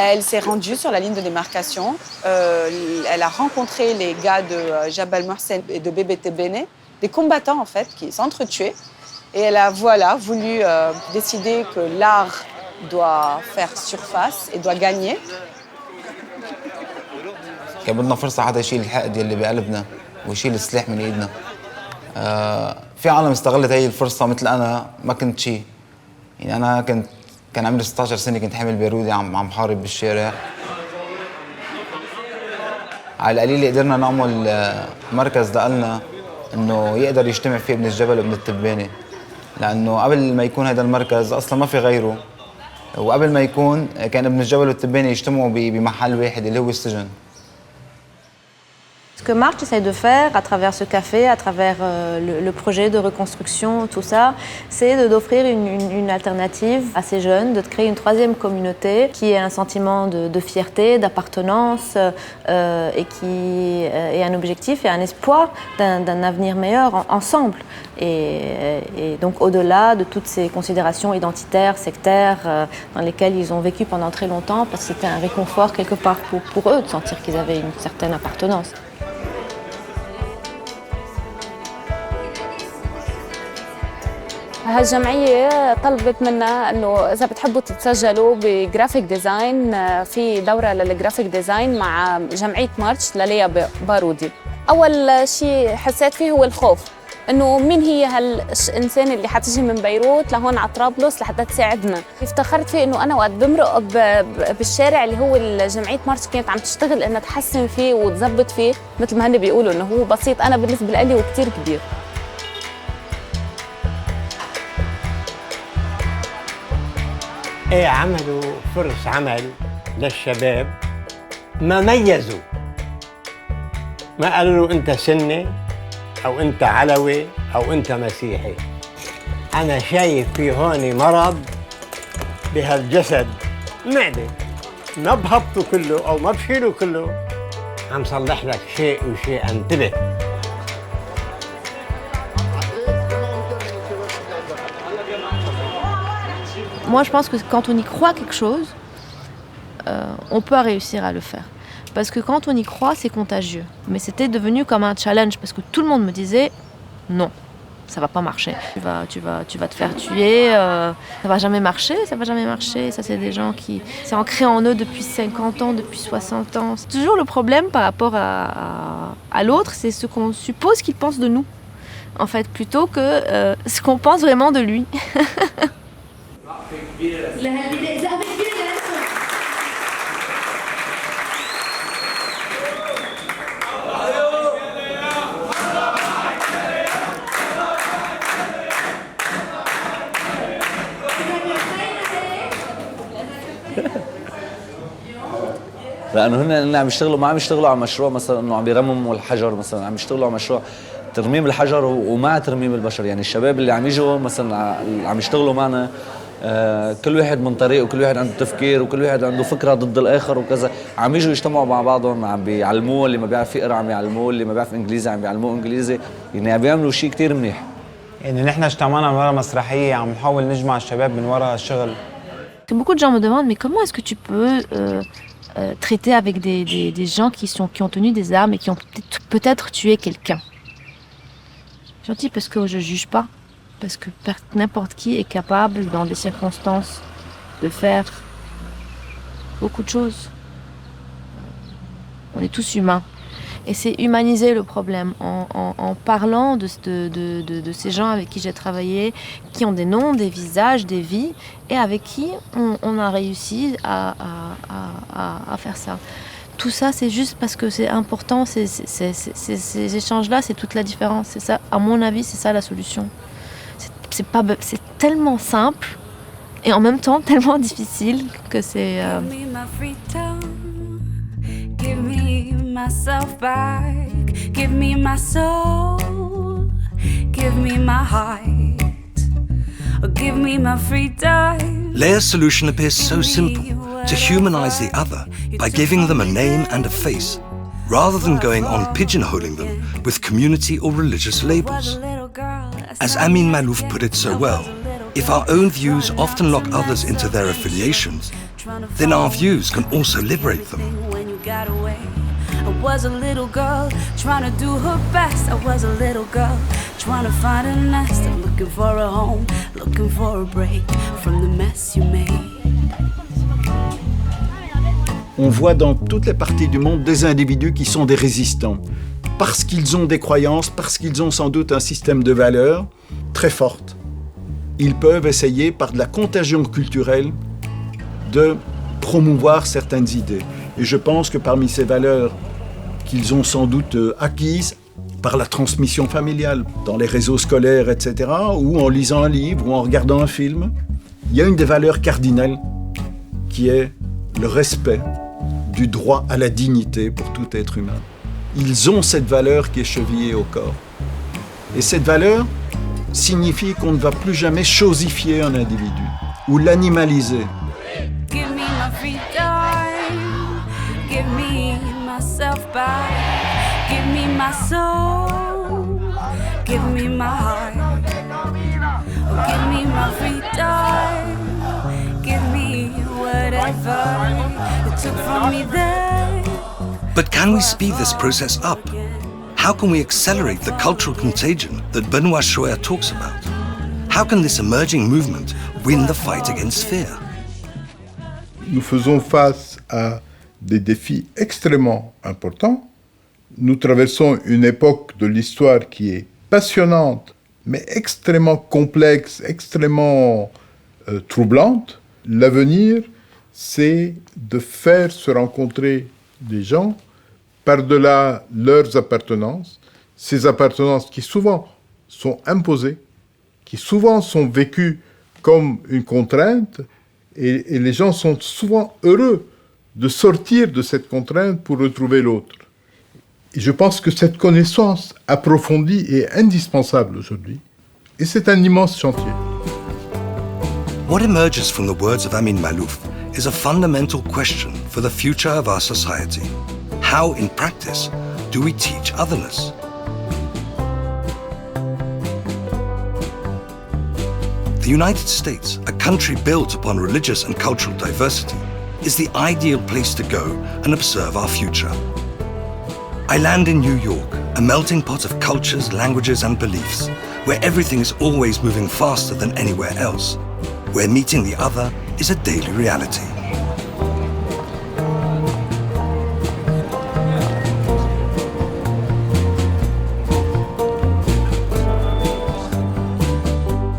Elle s'est rendue sur la ligne de démarcation. Elle a rencontré les gars de Jabal Mohsen et de Bebetebene, des combattants en fait qui s'entretuaient. Et elle a voulu décider que l'art doit faire surface et doit gagner. كان بدنا فرصة حدا يشيل الحقد اللي بقلبنا ويشيل السلاح من ايدنا. في عالم استغلت هي الفرصة مثل أنا ما كنت شيء. يعني أنا كان عمري 16 سنة كنت حامل بارودي عم حارب بالشارع. على القليل قدرنا نعمل مركز لنا إنه يقدر يجتمع فيه ابن الجبل وابن التبانة. لأنه قبل ما يكون هذا المركز أصلاً ما في غيره. وقبل ما يكون كان ابن الجبل والتبانة يجتمعوا بمحل واحد اللي هو السجن. Ce que March essaie de faire à travers ce café, à travers le projet de reconstruction, tout ça, c'est d'offrir une alternative à ces jeunes, de créer une troisième communauté qui ait un sentiment de fierté, d'appartenance et qui ait un objectif et un espoir d'un avenir meilleur ensemble. Et donc au-delà de toutes ces considérations identitaires, sectaires dans lesquelles ils ont vécu pendant très longtemps, parce que c'était un réconfort quelque part pour eux de sentir qu'ils avaient une certaine appartenance. هالجمعية طلبت منا انه اذا بتحبوا تتسجلوا بجرافيك ديزاين في دورة للجرافيك ديزاين مع جمعية مارش لليا بارودي. اول شيء حسيت فيه هو الخوف، انه مين هي هالانسان اللي حتجي من بيروت لهون على طرابلس لحتى تساعدنا. افتخرت فيه انه انا وقت بمرق بالشارع اللي هو جمعية مارش كانت عم تشتغل انها تحسن فيه وتظبط فيه، مثل ما هن بيقولوا انه هو بسيط، انا بالنسبة لي هو كثير كبير. ايه عملوا فرص عمل للشباب، ما ميزوا، ما قالوا له انت سني او انت علوي او انت مسيحي. انا شايف في هون مرض بهالجسد، معدة ما بهبطه كله او ما بشيله كله، عم صلح لك شيء وشيء. انتبه. Moi, je pense que quand on y croit quelque chose, on peut réussir à le faire. Parce que quand on y croit, c'est contagieux. Mais c'était devenu comme un challenge parce que tout le monde me disait non. ça va pas marcher. Tu vas te faire tuer, ça va jamais marcher. Ça, c'est des gens qui... C'est ancré en eux depuis 50 ans, depuis 60 ans. C'est toujours le problème par rapport à l'autre, c'est ce qu'on suppose qu'il pense de nous, en fait, plutôt que ce qu'on pense vraiment de lui. لانه هن عم يشتغلوا ما عم يشتغلوا على مشروع مثلا انه عم يرمموا الحجر، مثلا عم يشتغلوا على مشروع ترميم الحجر ومع ترميم البشر. يعني الشباب اللي عم يجوا مثلا عم يشتغلوا معنا كل واحد من طريق وكل واحد عنده تفكير وكل واحد عنده فكره ضد الاخر وكذا، عم يجوا يجتمعوا مع بعضهم، عم بيعلموه اللي ما بيعرف يقرا عم يعلموه، اللي ما بيعرف انجليزي عم بيعلموه انجليزي، يعني عم بيعملوا شيء كثير منيح. يعني نحن اجتمعنا من وراء مسرحيه عم نحاول نجمع الشباب من وراء الشغل. Beaucoup de gens me demandent mais comment est-ce que tu peux traiter avec des gens qui ont tenu des armes et qui ont peut-être tué quelqu'un. Je dis parce que je juge pas, parce que n'importe qui est capable dans des circonstances de faire beaucoup de choses. On est tous humains. Et c'est humaniser le problème en parlant de ces gens avec qui j'ai travaillé, qui ont des noms, des visages, des vies, et avec qui on a réussi à faire ça. Tout ça, c'est juste parce que c'est important, ces échanges-là, c'est toute la différence. C'est ça, à mon avis, c'est ça la solution. C'est tellement simple et en même temps tellement difficile que c'est... Give me myself back, give me my soul, give me my heart, or give me my free time. Leia's solution appears so simple, to humanize the other by giving them a name and a face, rather than going on pigeonholing them with community or religious labels. As Amin Malouf put it so well, if our own views often lock others into their affiliations, then our views can also liberate them. Got away. I was a little girl trying to do her best. I was a little girl trying to find a nest. I'm looking for a home, looking for a break from the mess you made. On voit dans toutes les parties du monde des individus qui sont des résistants. Parce qu'ils ont des croyances, parce qu'ils ont sans doute un système de valeurs très fortes. Ils peuvent essayer par de la contagion culturelle de promouvoir certaines idées. Et je pense que parmi ces valeurs qu'ils ont sans doute acquises par la transmission familiale, dans les réseaux scolaires, etc., ou en lisant un livre, ou en regardant un film, il y a une des valeurs cardinales qui est le respect du droit à la dignité pour tout être humain. Ils ont cette valeur qui est chevillée au corps. Et cette valeur signifie qu'on ne va plus jamais chosifier un individu ou l'animaliser. Give me my free time, give me myself back, give me my soul, give me my heart, oh, give me my free time, give me whatever you took from me there. But can we speed this process up? How can we accelerate the cultural contagion that Benoît Choer talks about? How can this emerging movement win the fight against fear? Nous faisons face à des défis extrêmement importants. Nous traversons une époque de l'histoire qui est passionnante, mais extrêmement complexe, extrêmement troublante. L'avenir, c'est de faire se rencontrer des gens par-delà leurs appartenances, ces appartenances qui souvent sont imposées, qui souvent sont vécues comme une contrainte, et les gens sont souvent heureux de sortir de cette contrainte pour retrouver l'autre. Et je pense que cette connaissance approfondie est indispensable aujourd'hui, et c'est un immense chantier. What emerges from the words of Amin Malouf is a fundamental question for the future of our society. How, in practice, do we teach otherness? The United States, a country built upon religious and cultural diversity, is the ideal place to go and observe our future. I land in New York, a melting pot of cultures, languages, and beliefs, where everything is always moving faster than anywhere else, where meeting the other is a daily reality.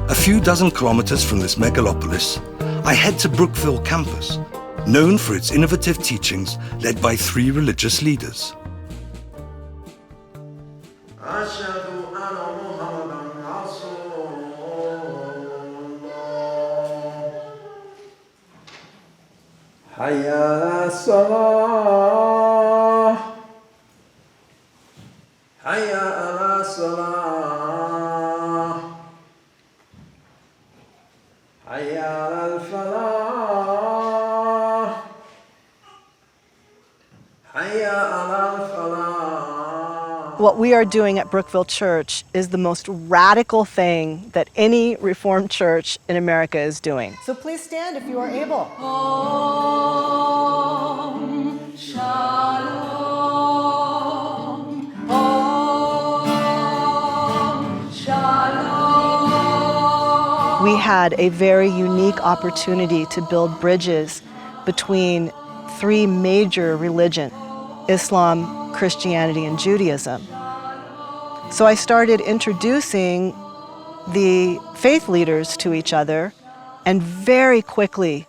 A few dozen kilometers from this megalopolis, I head to Brookville campus, known for its innovative teachings led by 3 religious leaders. حيا الصلاة حيا على الصلاة حيا على الفلاح حيا على الفلاح. What we are doing at Brookville Church is the most radical thing that any Reformed church in America is doing. So please stand if you are able. Om Shalom. Om Shalom. We had a very unique opportunity to build bridges between 3 major religions, Islam, Christianity, and Judaism. So I started introducing the faith leaders to each other, and very quickly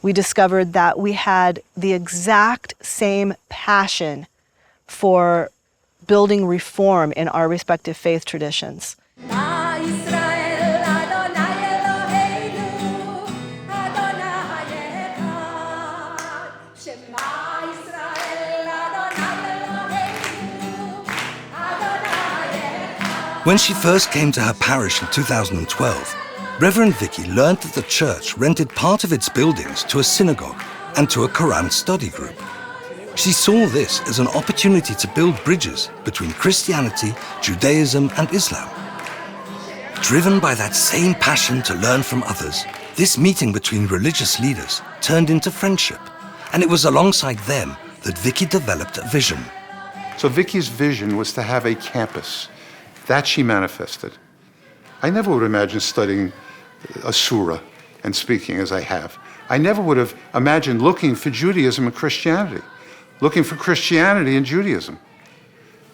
we discovered that we had the exact same passion for building reform in our respective faith traditions. When she first came to her parish in 2012, Reverend Vicky learned that the church rented part of its buildings to a synagogue and to a Quran study group. She saw this as an opportunity to build bridges between Christianity, Judaism, and Islam. Driven by that same passion to learn from others, this meeting between religious leaders turned into friendship, and it was alongside them that Vicky developed a vision. So Vicky's vision was to have a campus. That she manifested. I never would have imagined studying a surah and speaking as I have. I never would have imagined looking for Judaism and Christianity, looking for Christianity and Judaism,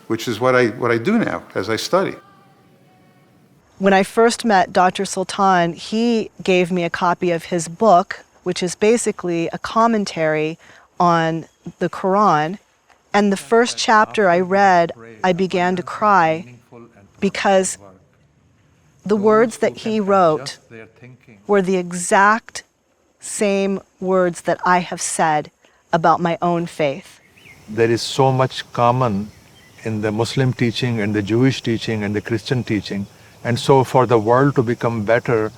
which is what I do now as I study. When I first met Dr. Sultan, he gave me a copy of his book, which is basically a commentary on the Quran. And the first chapter I read, I began to cry because the words that he wrote were the exact same words that I have said about my own faith. There is so much common in the Muslim teaching and the Jewish teaching and the Christian teaching. And so for the world to become better,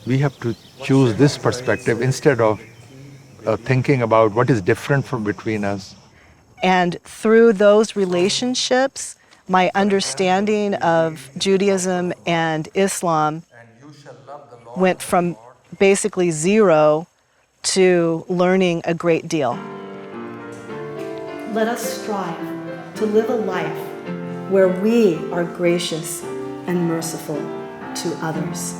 we have to choose this perspective instead of thinking about what is different from between us. And through those relationships, my understanding of Judaism and Islam went from basically 0 to learning a great deal. Let us strive to live a life where we are gracious and merciful to others.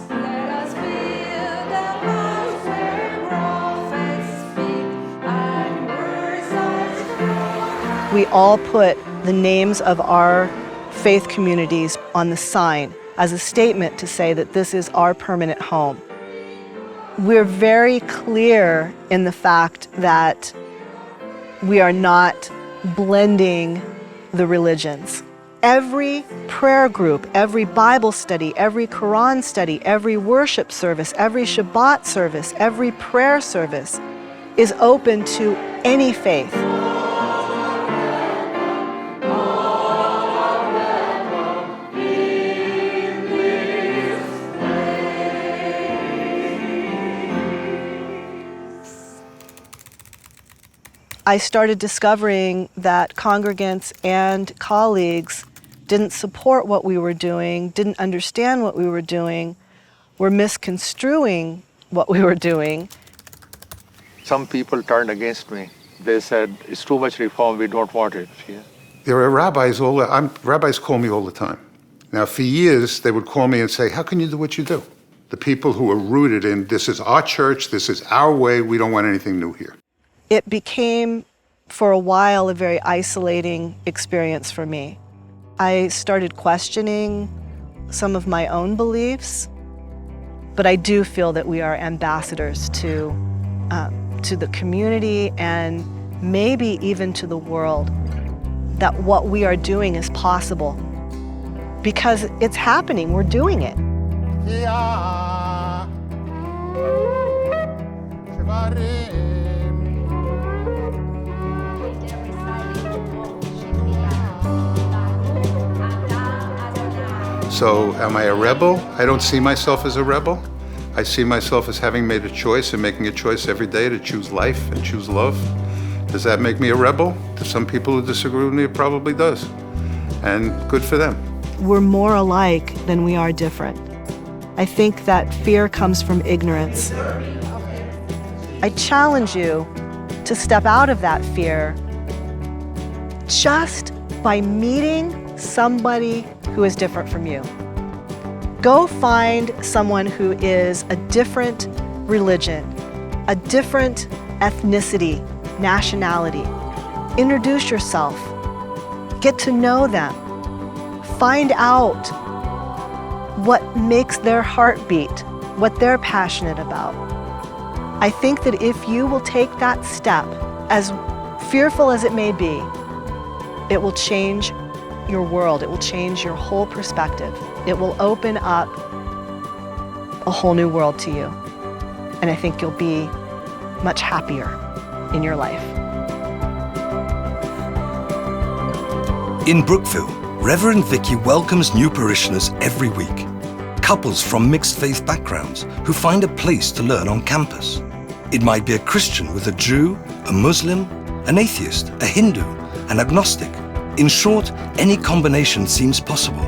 We all put the names of our faith communities on the sign as a statement to say that this is our permanent home. We're very clear in the fact that we are not blending the religions. Every prayer group, every Bible study, every Quran study, every worship service, every Shabbat service, every prayer service is open to any faith. I started discovering that congregants and colleagues didn't support what we were doing, didn't understand what we were doing, were misconstruing what we were doing. Some people turned against me. They said, it's too much reform, we don't want it. Yeah. There are rabbis rabbis call me all the time. Now, for years, they would call me and say, how can you do what you do? The people who are rooted in, this is our church, this is our way, we don't want anything new here. It became, for a while, a very isolating experience for me. I started questioning some of my own beliefs, but I do feel that we are ambassadors to the community and maybe even to the world, that what we are doing is possible. Because it's happening, we're doing it. So, am I a rebel? I don't see myself as a rebel. I see myself as having made a choice and making a choice every day to choose life and choose love. Does that make me a rebel? To some people who disagree with me, it probably does. And good for them. We're more alike than we are different. I think that fear comes from ignorance. I challenge you to step out of that fear just by meeting somebody who is different from you. Go find someone who is a different religion, a different ethnicity, nationality. Introduce yourself. Get to know them. Find out what makes their heart beat, what they're passionate about. I think that if you will take that step, as fearful as it may be, it will change your world. It will change your whole perspective. It will open up a whole new world to you. And I think you'll be much happier in your life. In Brookville, Reverend Vicky welcomes new parishioners every week. Couples from mixed faith backgrounds who find a place to learn on campus. It might be a Christian with a Jew, a Muslim, an atheist, a Hindu, an agnostic. In short, any combination seems possible.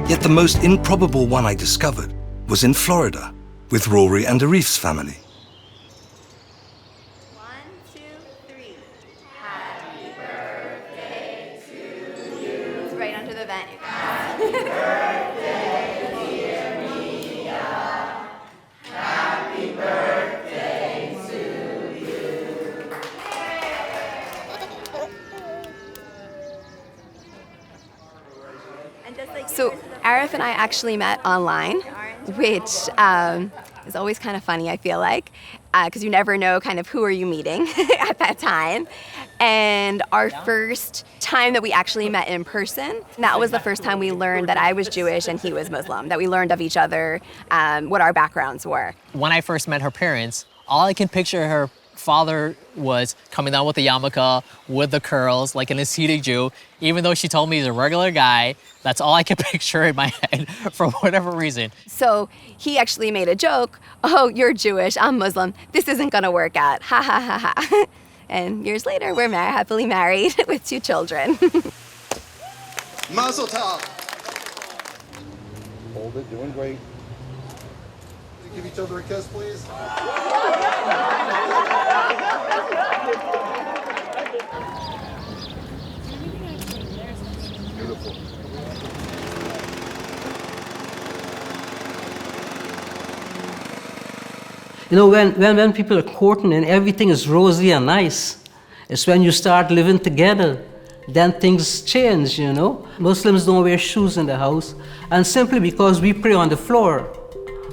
Yet the most improbable one I discovered was in Florida with Rory and Arif's family. So Arif and I actually met online, which is always kind of funny, I feel like, because you never know kind of who are you meeting at that time. And our first time that we actually met in person, that was the first time we learned that I was Jewish and he was Muslim, that we learned of each other, what our backgrounds were. When I first met her parents, all I can picture her father was coming down with the yarmulke, with the curls, like an Hasidic Jew. Even though she told me he's a regular guy, that's all I could picture in my head for whatever reason. So he actually made a joke, oh, you're Jewish, I'm Muslim, this isn't gonna work out, ha ha ha ha. And years later, we're happily married with 2 children. Mazel tov. Hold it, doing great. Give each other a kiss, please. Beautiful. You know, when people are courting and everything is rosy and nice, it's when you start living together, then things change, you know. Muslims don't wear shoes in the house, and simply because we pray on the floor,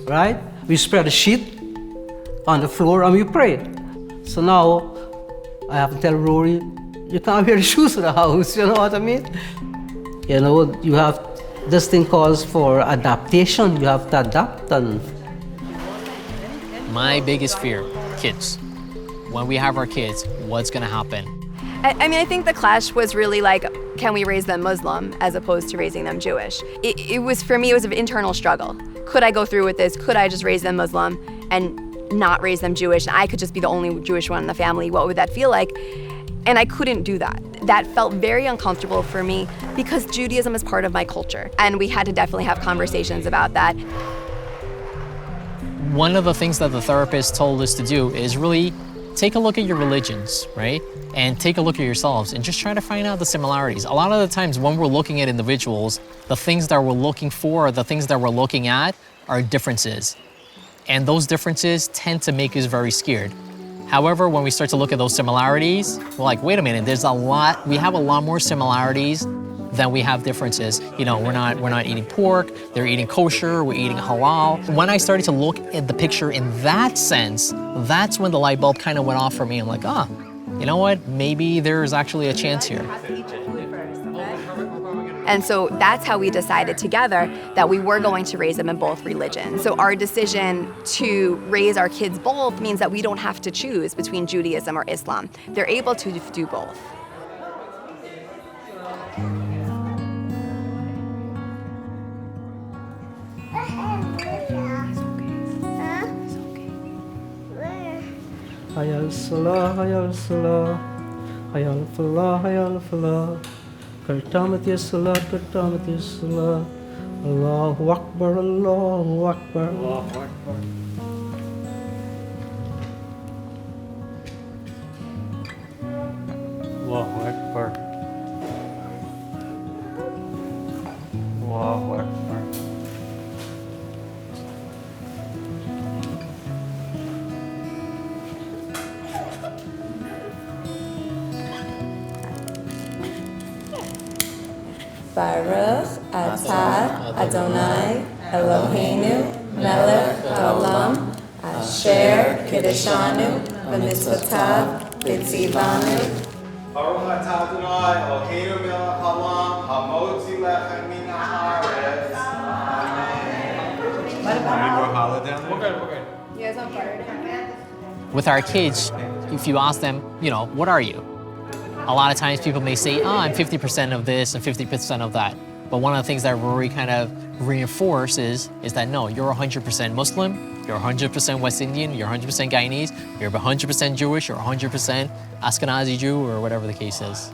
right? We spread a sheet on the floor and we pray. So now I have to tell Rory, you can't wear shoes in the house, you know what I mean? You know, you have, this thing calls for adaptation, you have to adapt. And my biggest fear, kids. When we have our kids, what's gonna happen? I mean, I think the clash was really like, can we raise them Muslim as opposed to raising them Jewish? It was, for me, it was an internal struggle. Could I go through with this? Could I just raise them Muslim and not raise them Jewish? And I could just be the only Jewish one in the family. What would that feel like? And I couldn't do that. That felt very uncomfortable for me because Judaism is part of my culture. And we had to definitely have conversations about that. One of the things that the therapist told us to do is really take a look at your religions, right? And take a look at yourselves and just try to find out the similarities. A lot of the times when we're looking at individuals, the things that we're looking for, the things that we're looking at are differences. And those differences tend to make us very scared. However, when we start to look at those similarities, we're like, wait a minute, we have a lot more similarities than we have differences. You know, we're not eating pork, they're eating kosher, we're eating halal. When I started to look at the picture in that sense, that's when the light bulb kind of went off for me. I'm like, you know what, maybe there's actually a chance here. And so that's how we decided together that we were going to raise them in both religions. So our decision to raise our kids both means that we don't have to choose between Judaism or Islam. They're able to do both. Hayal salah, hayal salah, hayal falah, hayal falah. Kartamat ya salah, kartamat ya salah. Allahu Akbar, Allahu Akbar. Allahu Akbar. Allahu Akbar. Allahu Akbar. Baruch atah Adonai Eloheinu melech haolam asher kiddushanu b'mitzvotav v'tzivanu. Baruch atah Adonai Eloheinu melech haolam hamotzi lechem min haaretz. Any more challah down there? We're good. You guys want butter down? With our kids, if you ask them, you know, what are you? A lot of times people may say, I'm 50% of this and 50% of that. But one of the things that Rory kind of reinforces is that no, you're 100% Muslim, you're 100% West Indian, you're 100% Guyanese, you're 100% Jewish, or 100% Ashkenazi Jew, or whatever the case is.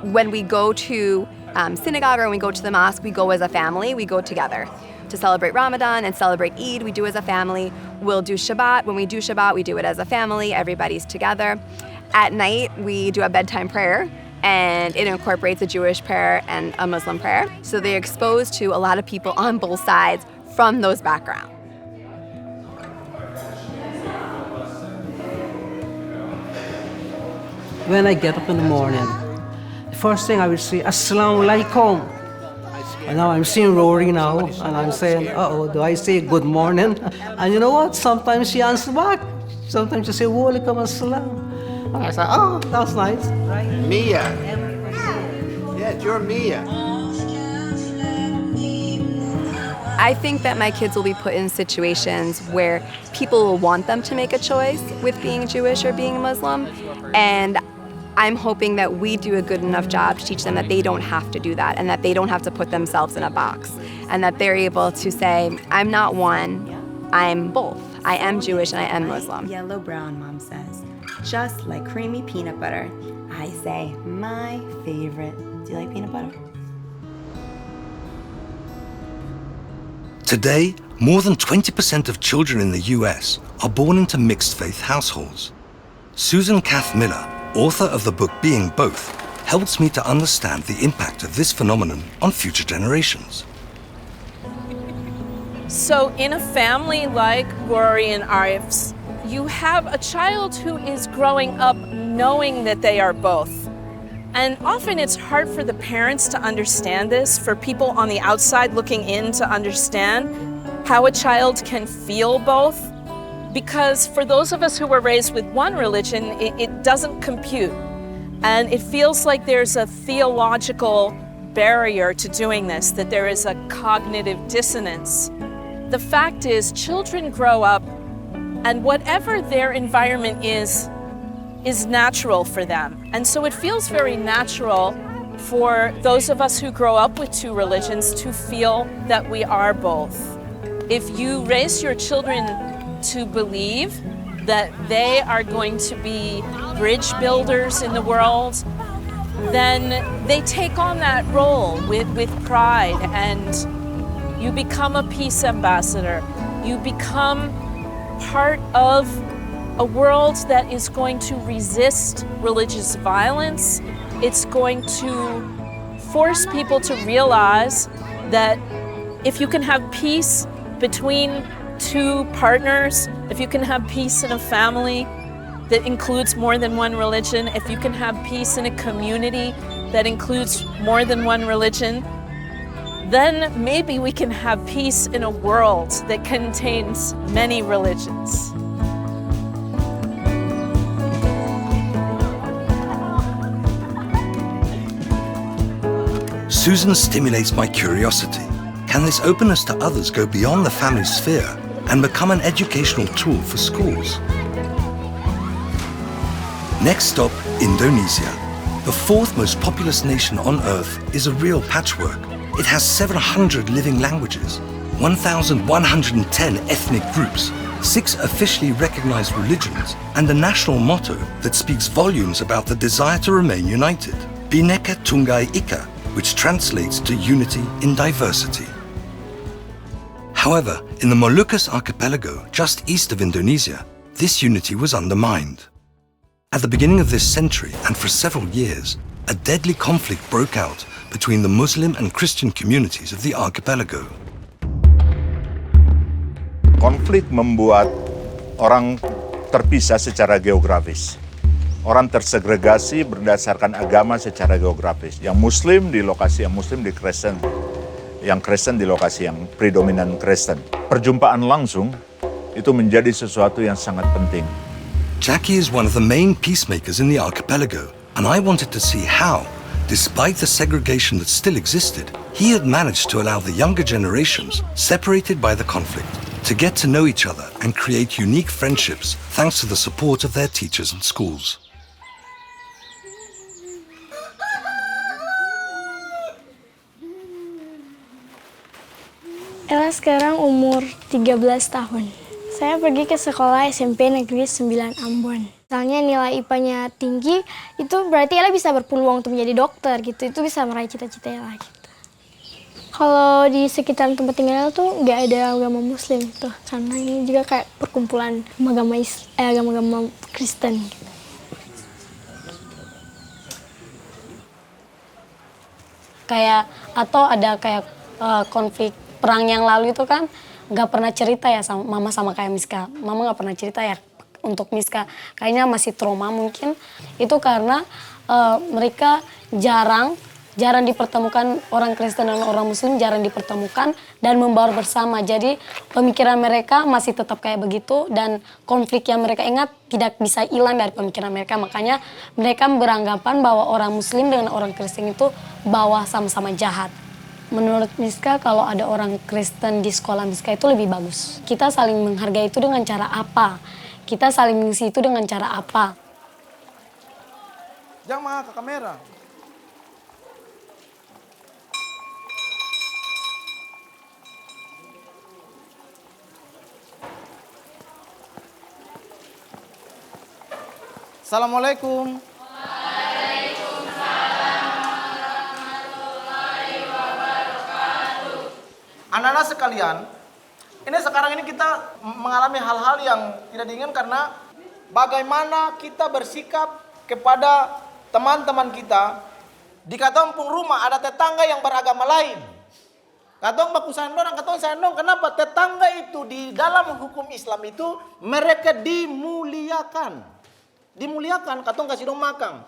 When we go to synagogue or when we go to the mosque, we go as a family, we go together. To celebrate Ramadan and celebrate Eid, we do as a family. We'll do Shabbat. When we do Shabbat, we do it as a family, everybody's together. At night, we do a bedtime prayer, and it incorporates a Jewish prayer and a Muslim prayer. So they're exposed to a lot of people on both sides from those backgrounds. When I get up in the morning, the first thing I would say, Assalamu alaikum. And now I'm seeing Rory now, and I'm saying, do I say good morning? And you know what? Sometimes she answers back. Sometimes she says, wa alaikum assalam. And I said, that's nice. Right? Mia. Yeah, it's your Mia. I think that my kids will be put in situations where people will want them to make a choice with being Jewish or being Muslim. And I'm hoping that we do a good enough job to teach them that they don't have to do that and that they don't have to put themselves in a box and that they're able to say, I'm not one, I'm both. I am Jewish and I am Muslim. Yellow brown, Mom says. Just like creamy peanut butter. I say, my favorite. Do you like peanut butter? Today, more than 20% of children in the US are born into mixed faith households. Susan Cath Miller, author of the book Being Both, helps me to understand the impact of this phenomenon on future generations. So in a family like Rory and Arif's, you have a child who is growing up knowing that they are both. And often it's hard for the parents to understand this, for people on the outside looking in to understand how a child can feel both. Because for those of us who were raised with one religion, it doesn't compute. And it feels like there's a theological barrier to doing this, that there is a cognitive dissonance. The fact is, children grow up, and whatever their environment is natural for them. And so it feels very natural for those of us who grow up with two religions to feel that we are both. If you raise your children to believe that they are going to be bridge builders in the world, then they take on that role with pride, and you become a peace ambassador. You become part of a world that is going to resist religious violence. It's going to force people to realize that if you can have peace between two partners, if you can have peace in a family that includes more than one religion, if you can have peace in a community that includes more than one religion, then maybe we can have peace in a world that contains many religions. Susan stimulates my curiosity. Can this openness to others go beyond the family sphere and become an educational tool for schools? Next stop, Indonesia. The fourth most populous nation on Earth is a real patchwork. It has 700 living languages, 1,110 ethnic groups, 6 officially recognized religions, and a national motto that speaks volumes about the desire to remain united, Bhinneka Tunggal Ika, which translates to unity in diversity. However, in the Moluccas archipelago, just east of Indonesia, this unity was undermined. At the beginning of this century, and for several years, a deadly conflict broke out between the Muslim and Christian communities of the archipelago. Konflik membuat orang terpisah secara geografis. Orang tersegregasi berdasarkan agama secara geografis. Yang Muslim di lokasi yang Muslim di Kristen. Yang Kristen di lokasi yang predominan Kristen. Perjumpaan langsung itu menjadi sesuatu yang sangat penting. Jackie is one of the main peacemakers in the archipelago, and I wanted to see how, despite the segregation that still existed, he had managed to allow the younger generations, separated by the conflict, to get to know each other and create unique friendships thanks to the support of their teachers and schools. Ella sekarang umur 13 tahun. Saya pergi ke sekolah SMP Negeri 9 Ambon. Misalnya nilai IPA-nya tinggi, itu berarti Ella bisa berpeluang untuk menjadi dokter gitu. Itu bisa meraih cita-cita Ella gitu. Kalau di sekitar tempat tinggal Ella tuh nggak ada agama Muslim tuh, karena ini juga kayak perkumpulan agama Kristen. Gitu. Kayak atau ada kayak konflik perang yang lalu itu kan nggak pernah cerita ya sama mama sama kayak Miska. Mama nggak pernah cerita ya untuk Miska. Kayaknya masih trauma mungkin. Itu karena mereka jarang dipertemukan, orang Kristen dan orang Muslim jarang dipertemukan dan membaur bersama. Jadi pemikiran mereka masih tetap kayak begitu dan konflik yang mereka ingat tidak bisa hilang dari pemikiran mereka. Makanya mereka beranggapan bahwa orang Muslim dengan orang Kristen itu bahwa sama-sama jahat. Menurut Miska, kalau ada orang Kristen di sekolah Miska itu lebih bagus. Kita saling menghargai itu dengan cara apa? Kita saling mengisi itu dengan cara apa? Jangan ke kamera. Assalamualaikum. Anak-anak sekalian, ini sekarang ini kita mengalami hal-hal yang tidak diinginkan karena bagaimana kita bersikap kepada teman-teman kita. Di kampung rumah ada tetangga yang beragama lain. Katong baku sandong, katong sandong. Kenapa? Tetangga itu di dalam hukum Islam itu mereka dimuliakan. Dimuliakan, katong kasih dong makan.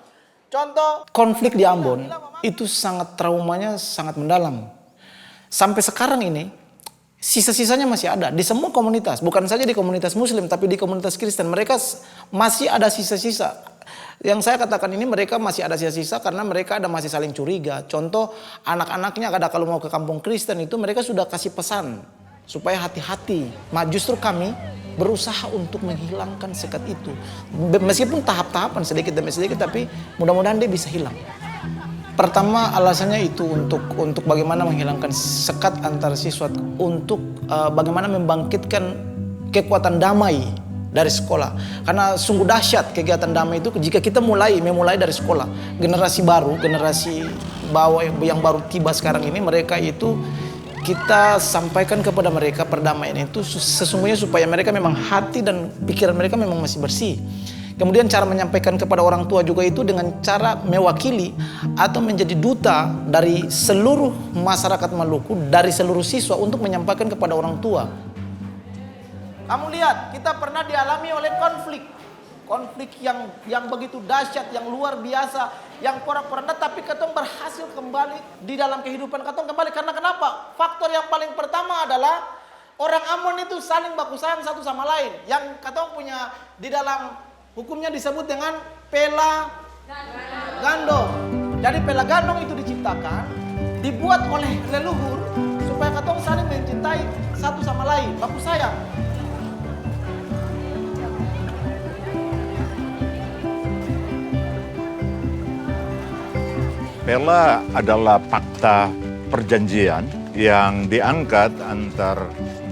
Contoh konflik di Ambon itu sangat traumanya sangat mendalam. Sampai sekarang ini, sisa-sisanya masih ada di semua komunitas. Bukan saja di komunitas Muslim, tapi di komunitas Kristen. Mereka masih ada sisa-sisa. Yang saya katakan ini mereka masih ada sisa-sisa karena mereka ada masih saling curiga. Contoh, anak-anaknya ada kalau mau ke kampung Kristen itu mereka sudah kasih pesan. Supaya hati-hati. Justru kami berusaha untuk menghilangkan sekat itu. Meskipun tahap-tahapan sedikit demi sedikit, tapi mudah-mudahan dia bisa hilang. Pertama alasannya itu untuk bagaimana menghilangkan sekat antar siswa, untuk bagaimana membangkitkan kekuatan damai dari sekolah. Karena sungguh dahsyat kegiatan damai itu jika kita memulai dari sekolah. Generasi baru, generasi bawah yang baru tiba sekarang ini, mereka itu kita sampaikan kepada mereka perdamaian itu sesungguhnya supaya mereka memang hati dan pikiran mereka memang masih bersih. Kemudian cara menyampaikan kepada orang tua juga itu dengan cara mewakili atau menjadi duta dari seluruh masyarakat Maluku, dari seluruh siswa untuk menyampaikan kepada orang tua. Kamu lihat, kita pernah dialami oleh konflik yang begitu dahsyat, yang luar biasa, yang porak-poranda, tapi katong berhasil kembali di dalam kehidupan katong kembali. Karena kenapa? Faktor yang paling pertama adalah orang Ambon itu saling baku sayang satu sama lain. Yang katong punya di dalam hukumnya disebut dengan pela gandong. Jadi pela gandong itu diciptakan, dibuat oleh leluhur supaya katong saling mencintai satu sama lain, baku sayang. Pela adalah fakta perjanjian yang diangkat antar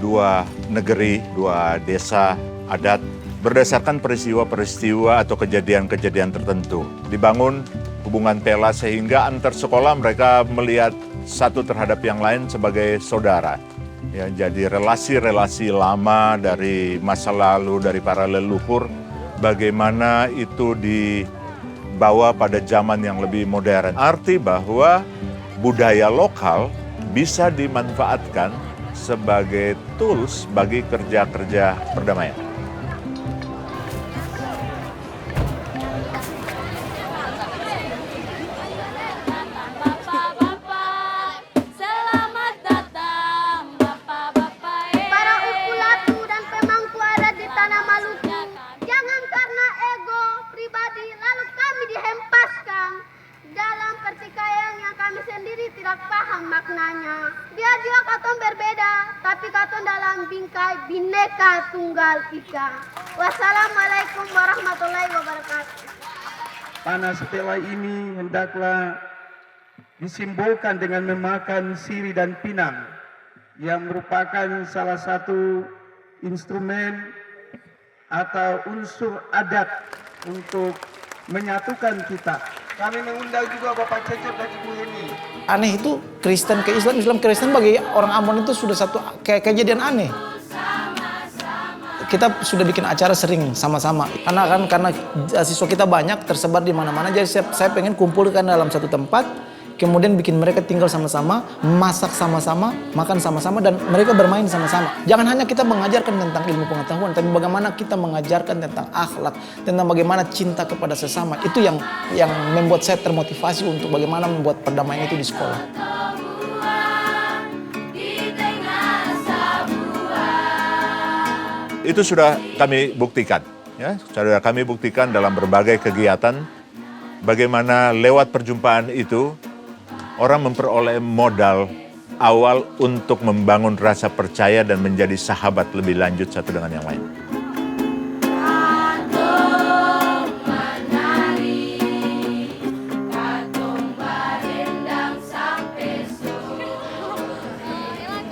dua negeri, dua desa adat berdasarkan peristiwa-peristiwa atau kejadian-kejadian tertentu. Dibangun hubungan pela sehingga antar sekolah mereka melihat satu terhadap yang lain sebagai saudara. Ya, jadi relasi-relasi lama dari masa lalu, dari para leluhur, bagaimana itu dibawa pada zaman yang lebih modern. Arti bahwa budaya lokal bisa dimanfaatkan sebagai tools bagi kerja-kerja perdamaian. Bineka Tunggal Ika. Wassalamualaikum warahmatullahi wabarakatuh. Panah setelah ini hendaklah disimbolkan dengan memakan siri dan pinang yang merupakan salah satu instrumen atau unsur adat untuk menyatukan kita. Kami mengundang juga Bapak Cecep dan Ibu Heni. Aneh itu Kristen ke Islam, Islam ke Kristen bagi orang Ambon itu sudah satu kejadian aneh. Kita sudah bikin acara sering sama-sama. Karena siswa kita banyak tersebar di mana-mana, jadi saya pengen kumpulkan dalam satu tempat, kemudian bikin mereka tinggal sama-sama, masak sama-sama, makan sama-sama, dan mereka bermain sama-sama. Jangan hanya kita mengajarkan tentang ilmu pengetahuan, tapi bagaimana kita mengajarkan tentang akhlak, tentang bagaimana cinta kepada sesama. Itu yang membuat saya termotivasi untuk bagaimana membuat perdamaian itu di sekolah. Itu sudah kami buktikan, ya, sudah kami buktikan dalam berbagai kegiatan bagaimana lewat perjumpaan itu orang memperoleh modal awal untuk membangun rasa percaya dan menjadi sahabat lebih lanjut satu dengan yang lain.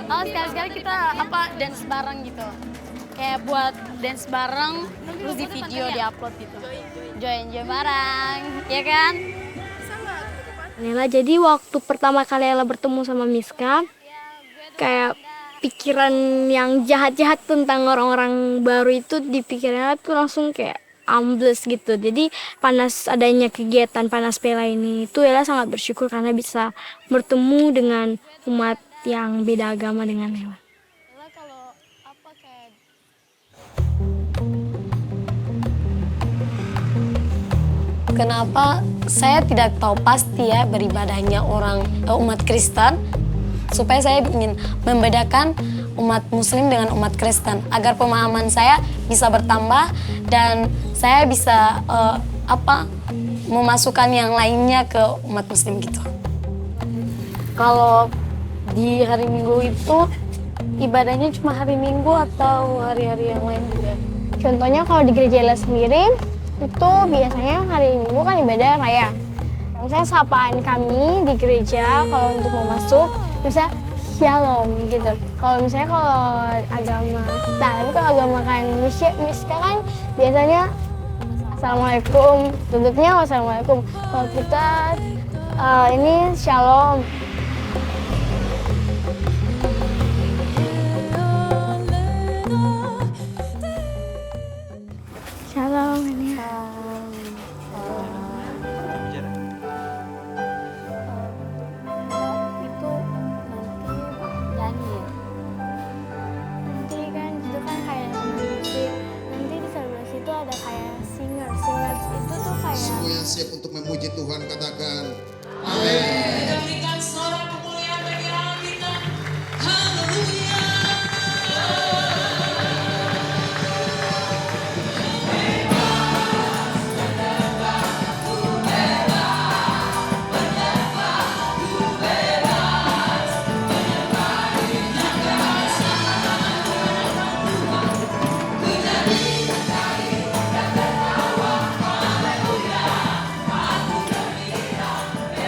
Oh, sekali-sekali kita dance bareng gitu. Kayak buat dance bareng, terus di video di-upload gitu. Join bareng, ya kan? Nela, jadi waktu pertama kali Ella bertemu sama Miska, kayak pikiran yang jahat-jahat tentang orang-orang baru itu di pikiran Ella tuh langsung kayak ambles gitu. Jadi panas adanya kegiatan panas pela ini itu Ella sangat bersyukur karena bisa bertemu dengan umat yang beda agama dengan Ella. Kenapa saya tidak tahu pasti ya beribadahnya umat Kristen, supaya saya ingin membedakan umat Muslim dengan umat Kristen agar pemahaman saya bisa bertambah dan saya bisa memasukkan yang lainnya ke umat Muslim gitu. Kalau di hari Minggu itu ibadahnya cuma hari Minggu atau hari-hari yang lain juga? Contohnya kalau di gereja Ella sendiri itu biasanya hari Minggu kan ibadah raya. Misalnya sapaan kami di gereja kalau untuk mau masuk bisa shalom gitu. Kalau misalnya kalau agama kita, kalau agama kan Miska kan biasanya assalamualaikum, tutupnya wassalamualaikum. Kalau kita ini shalom. memuji Tuhan, katakan amin. Kita berikan suara kemuliaan bagi Allah kita. Haleluya.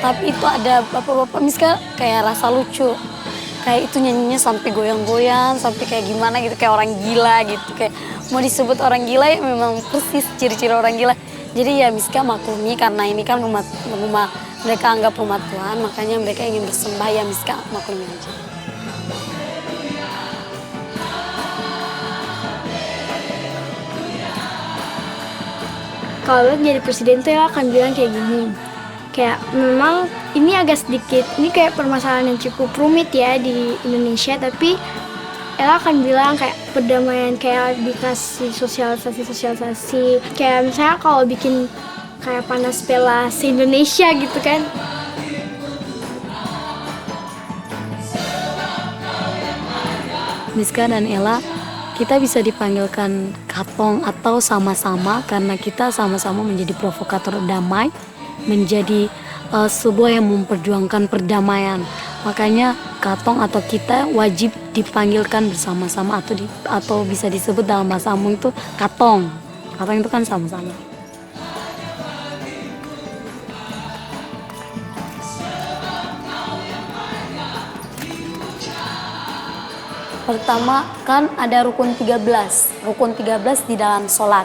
Tapi itu ada bapak-bapak Miska kayak rasa lucu. Kayak itu nyanyinya sampai goyang-goyang, sampai kayak gimana gitu, kayak orang gila gitu. Kayak mau disebut orang gila ya memang persis ciri-ciri orang gila. Jadi ya Miska maklumi karena ini kan rumah mereka anggap rumah Tuhan, makanya mereka ingin bersembah, ya Miska maklumi aja. Kalau jadi presiden tuh ya akan bilang kayak gini. Kayak memang ini agak sedikit, ini kayak permasalahan yang cukup rumit ya di Indonesia, tapi Ella akan bilang kayak perdamaian, kayak dikasih sosialisasi. Kayak misalnya kalau bikin kayak panas bela se-Indonesia gitu kan. Miska dan Ella, kita bisa dipanggilkan Katong atau sama-sama karena kita sama-sama menjadi provokator damai, menjadi sebuah yang memperjuangkan perdamaian. Makanya Katong atau kita wajib dipanggilkan bersama-sama atau bisa disebut dalam bahasa Ambon itu Katong. Katong itu kan sama-sama. Pertama kan ada rukun 13. Rukun 13 di dalam sholat.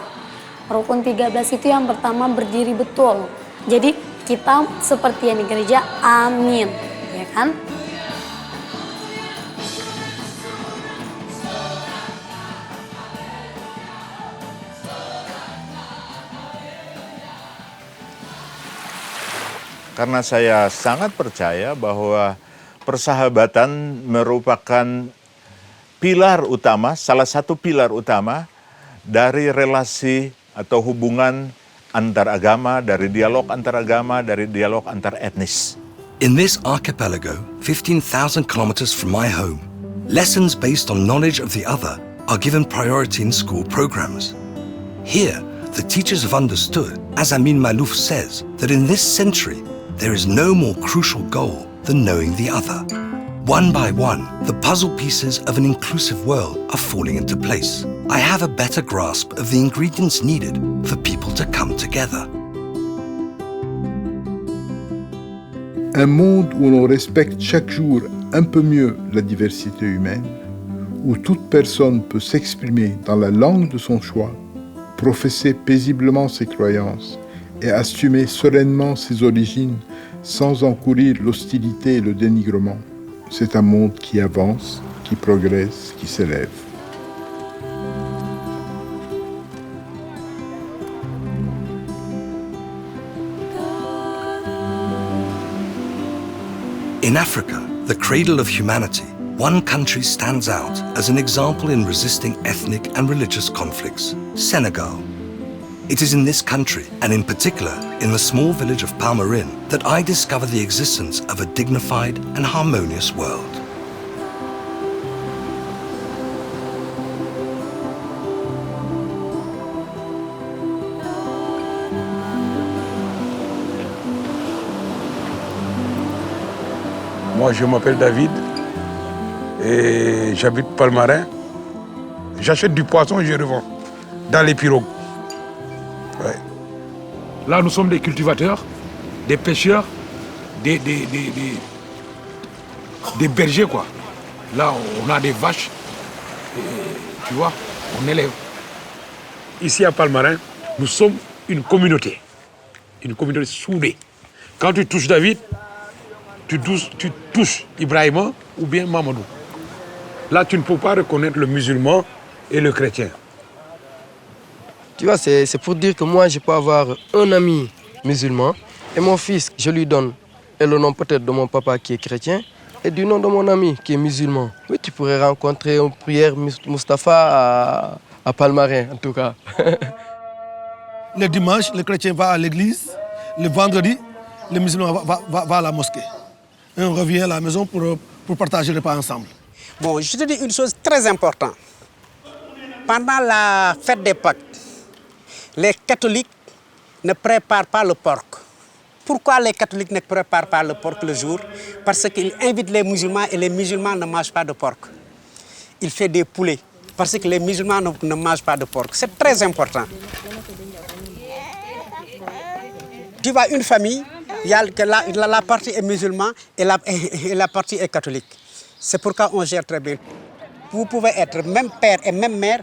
Rukun 13 itu yang pertama berdiri betul. Jadi kita seperti yang di gereja, amin, ya kan? Karena saya sangat percaya bahwa persahabatan merupakan pilar utama, salah satu pilar utama dari relasi atau hubungan antar agama, dari dialog antar agama, dari dialog antar etnis. In this archipelago, 15,000 kilometers from my home, lessons based on knowledge of the other are given priority in school programs. Here, the teachers have understood, as Amin Malouf says, that in this century, there is no more crucial goal than knowing the other. One by one, the puzzle pieces of an inclusive world are falling into place. I have a better grasp of the ingredients needed for people to come together. Un monde où l'on respecte chaque jour un peu mieux la diversité humaine, où toute personne peut s'exprimer dans la langue de son choix, professer paisiblement ses croyances et assumer sereinement ses origines sans encourir l'hostilité et le dénigrement. C'est un monde qui avance, qui progresse, qui s'élève. In Africa, the cradle of humanity, one country stands out as an example in resisting ethnic and religious conflicts: Senegal. It is in this country, and in particular in the small village of Palmarin, that I discover the existence of a dignified and harmonious world. Moi, je m'appelle David et j'habite Palmarin. J'achète du poisson et je revends dans les pirogues. Ouais. Là, nous sommes des cultivateurs, des pêcheurs, des bergers, quoi. Là, on a des vaches, et, tu vois, on élève. Ici à Palmarin, nous sommes une communauté soudée. Quand tu touches David, tu touches Ibrahima ou bien Mamadou. Là, tu ne peux pas reconnaître le musulman et le chrétien. Tu vois, c'est pour dire que moi, je peux avoir un ami musulman et mon fils, je lui donne et le nom peut-être de mon papa qui est chrétien et du nom de mon ami qui est musulman. Oui, tu pourrais rencontrer un prière Mustapha à Palmarin, en tout cas. Le dimanche, le chrétien va à l'église. le vendredi, les musulmans vont à la mosquée. Et on revient à la maison pour partager le repas ensemble. Bon, je te dis une chose très importante. Pendant la fête des Pâques, les catholiques ne préparent pas le porc. Pourquoi les catholiques ne préparent pas le porc le jour? Parce qu'ils invitent les musulmans et les musulmans ne mangent pas de porc. Ils font des poulets parce que les musulmans ne mangent pas de porc. C'est très important. Tu vois une famille, il y a la partie est musulmane et la partie est catholique. C'est pourquoi on gère très bien. Vous pouvez être même père et même mère,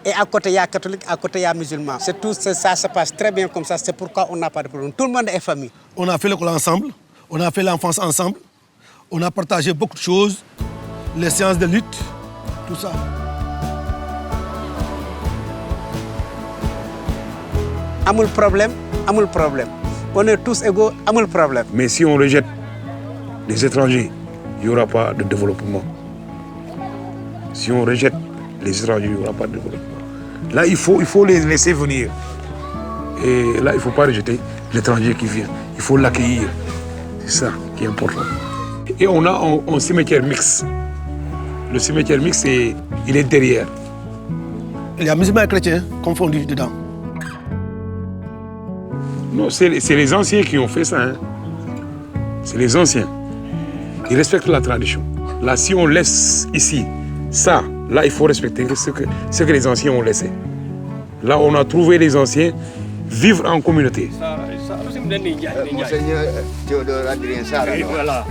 et à côté il y a catholique, à côté il y a musulman. C'est tout ça se passe très bien comme ça, c'est pourquoi on n'a pas de problème. Tout le monde est famille. On a fait l'école ensemble, on a fait l'enfance ensemble, on a partagé beaucoup de choses, les séances de lutte, tout ça. Amul problème, amul problème. On est tous égaux, amul problème. Mais si on rejette les étrangers, il n'y aura pas de développement. Si on rejette les étrangers, il n'y aura pas de développement. Là, il faut les laisser venir. Et là, il ne faut pas rejeter l'étranger qui vient. Il faut l'accueillir. C'est ça qui est important. Et on a un cimetière mixte. Le cimetière mixte, il est derrière. Il y a musulmans et chrétiens confondus dedans. Non, c'est les anciens qui ont fait ça. Hein. C'est les anciens. Ils respectent la tradition. Là, si on laisse ici ça, là, il faut respecter ce que les anciens ont laissé. Là, on a trouvé les anciens vivre en communauté. Monseigneur Théodore Adrien Sarah. Voilà.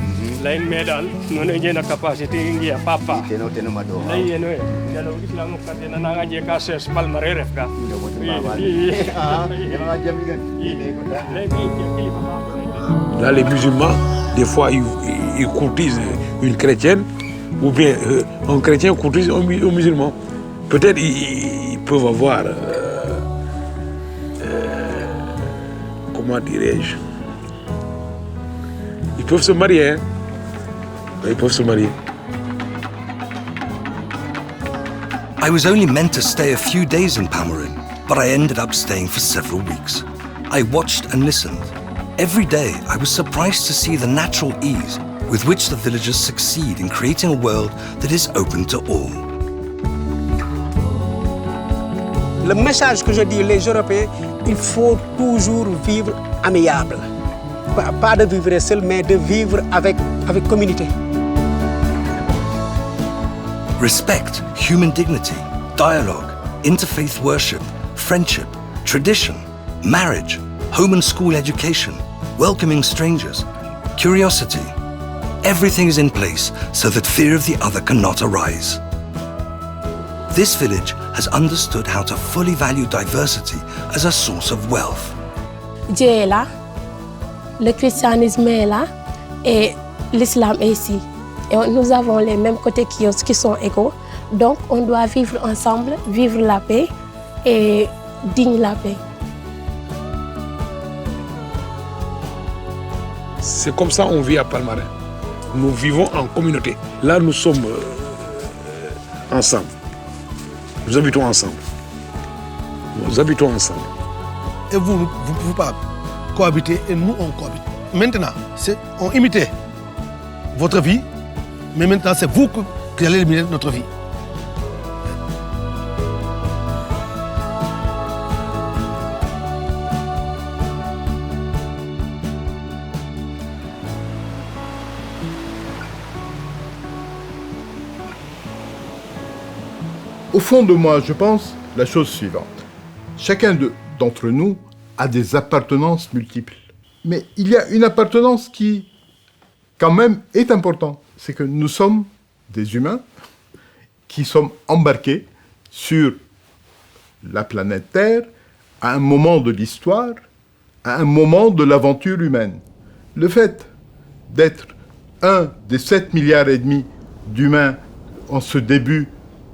Lain medan, mana je nak kapasiti ingi apa-apa. Teno mado. Lain eno e. Kalau Islam kata nana ngaji kases palmareref ka. Là, les musulmans, des fois, ils courtisent une chrétienne, ou bien un chrétien courtise un musulman. Peut-être ils peuvent avoir, comment dirais-je, ils peuvent se marier. Hein? Ils peuvent se marier. I was only meant to stay a few days in Pamarin, but I ended up staying for several weeks. I watched and listened. Every day, I was surprised to see the natural ease with which the villagers succeed in creating a world that is open to all. Le message que je dis les Européens, il faut toujours vivre amiable. Pas de vivre seul, mais de vivre avec communauté. Respect, human dignity, dialogue, interfaith worship, friendship, tradition, marriage, home and school education, welcoming strangers, curiosity. Everything is in place so that fear of the other cannot arise. This village has understood how to fully value diversity as a source of wealth. Dieu est là, le christianisme est là et l'islam est ici. Et nous avons les mêmes côtés qui sont égaux. Donc on doit vivre ensemble, vivre la paix et digne la paix. C'est comme ça qu'on vit à Palmarin. Nous vivons en communauté. Là, nous sommes ensemble. Nous habitons ensemble. Nous habitons ensemble. Et vous ne pouvez pas cohabiter et nous, on cohabite. Maintenant, on imite votre vie, mais maintenant, c'est vous qui allez imiter notre vie. Au fond de moi, je pense la chose suivante. Chacun d'entre nous a des appartenances multiples. Mais il y a une appartenance qui, quand même, est importante. C'est que nous sommes des humains qui sommes embarqués sur la planète Terre à un moment de l'histoire, à un moment de l'aventure humaine. Le fait d'être un des 7,5 milliards d'humains en ce début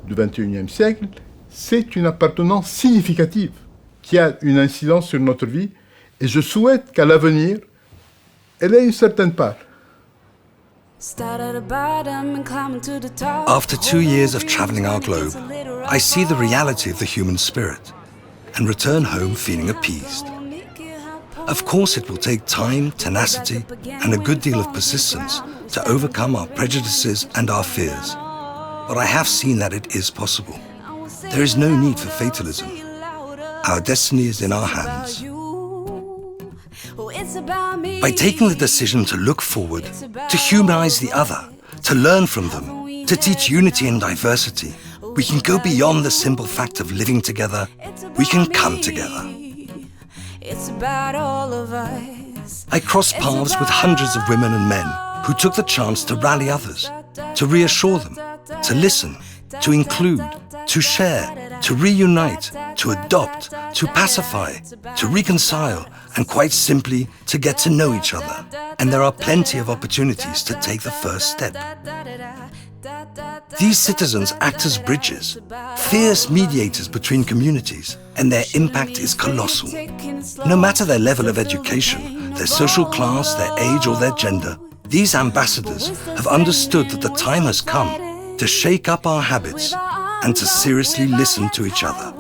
du XXIe siècle, c'est une appartenance significative qui a une incidence sur notre vie et je souhaite qu'à l'avenir, elle ait une certaine part. After 2 years of traveling our globe, I see the reality of the human spirit and return home feeling appeased. Of course, it will take time, tenacity, and a good deal of persistence to overcome our prejudices and our fears. But I have seen that it is possible. There is no need for fatalism. Our destiny is in our hands. By taking the decision to look forward, to humanize the other, to learn from them, to teach unity and diversity, we can go beyond the simple fact of living together. We can come together. It's about all of us. I crossed paths with hundreds of women and men who took the chance to rally others, to reassure them, to listen, to include, to share, to reunite, to adopt, to pacify, to reconcile, and quite simply to get to know each other. And there are plenty of opportunities to take the first step. These citizens act as bridges, fierce mediators between communities, and their impact is colossal. No matter their level of education, their social class, their age, or their gender, these ambassadors have understood that the time has come to shake up our habits and to seriously listen to each other.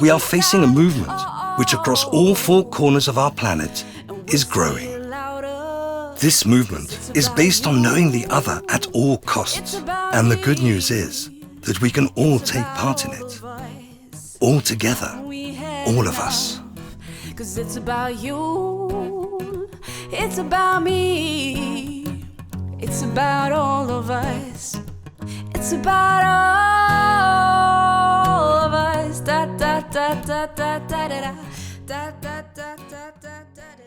We are facing a movement which across all four corners of our planet is growing. This movement is based on knowing the other at all costs, and the good news is that we can all take part in it. All together, all of us. 'Cause it's about you, it's about me, it's about all of us, it's about all of us. Da da da da da da da da da da da da da.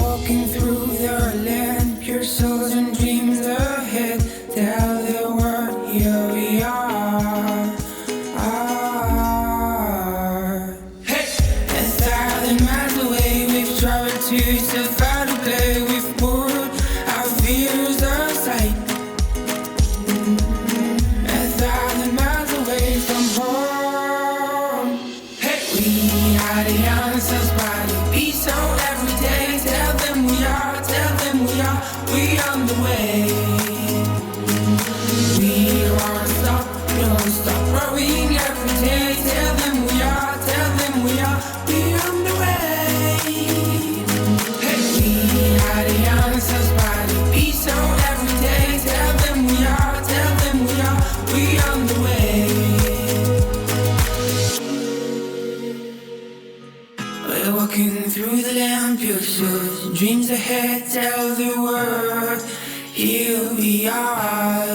Walking through their land, pure souls and dreams ahead. Tell the world, here we are. Hey! 1,000 miles away, we've traveled to survive to play. We've put our fears aside. 1,000 miles away from home. Hey! We are the answers by the peace on every day. Tell them we are, we on the way. We won't stop, don't stop growing every day. Tell them we are, we on the way. Hey, we are the answers by the peace on every day. Tell them we are, we on the way. We're walking through the land, pure souls, dreams ahead, tell the world, here we are.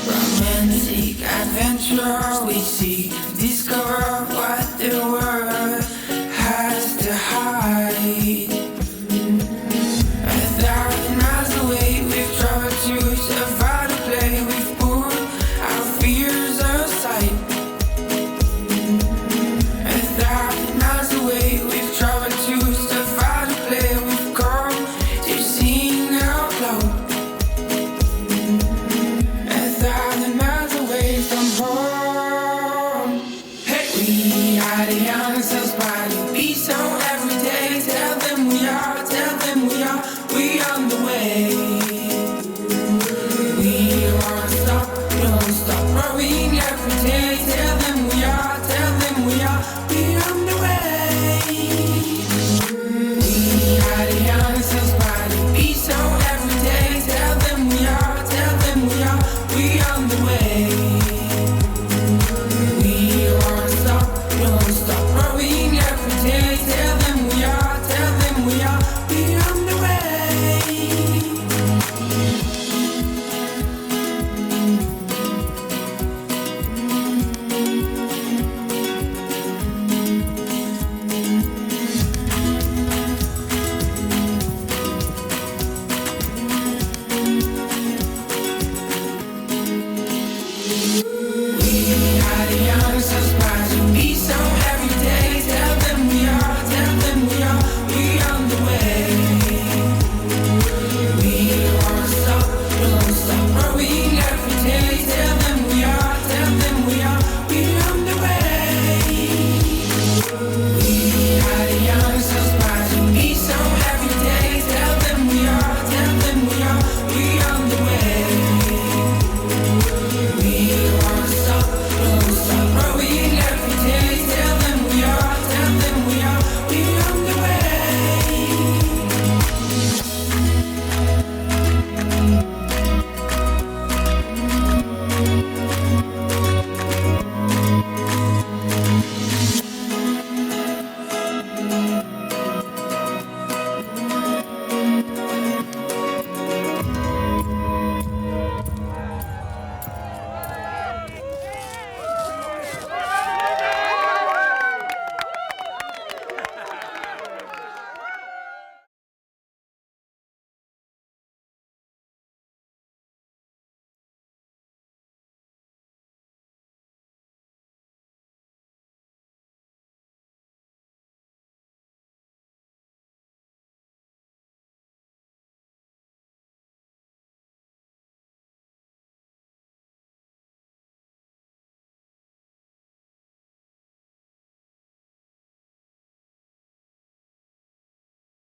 Romantic adventure, we seek, discover what the world has to hide. 1,000 miles away, we've traveled to survive to play. We've put our fears aside. 1,000 miles away, we've traveled to survive to play. We've come to sing out loud. 1,000 miles away from home. Hey, we are the answers by the peace on every day. Tell them we are, we on the way. We won't stop, don't stop growing every day. Tell them we are, we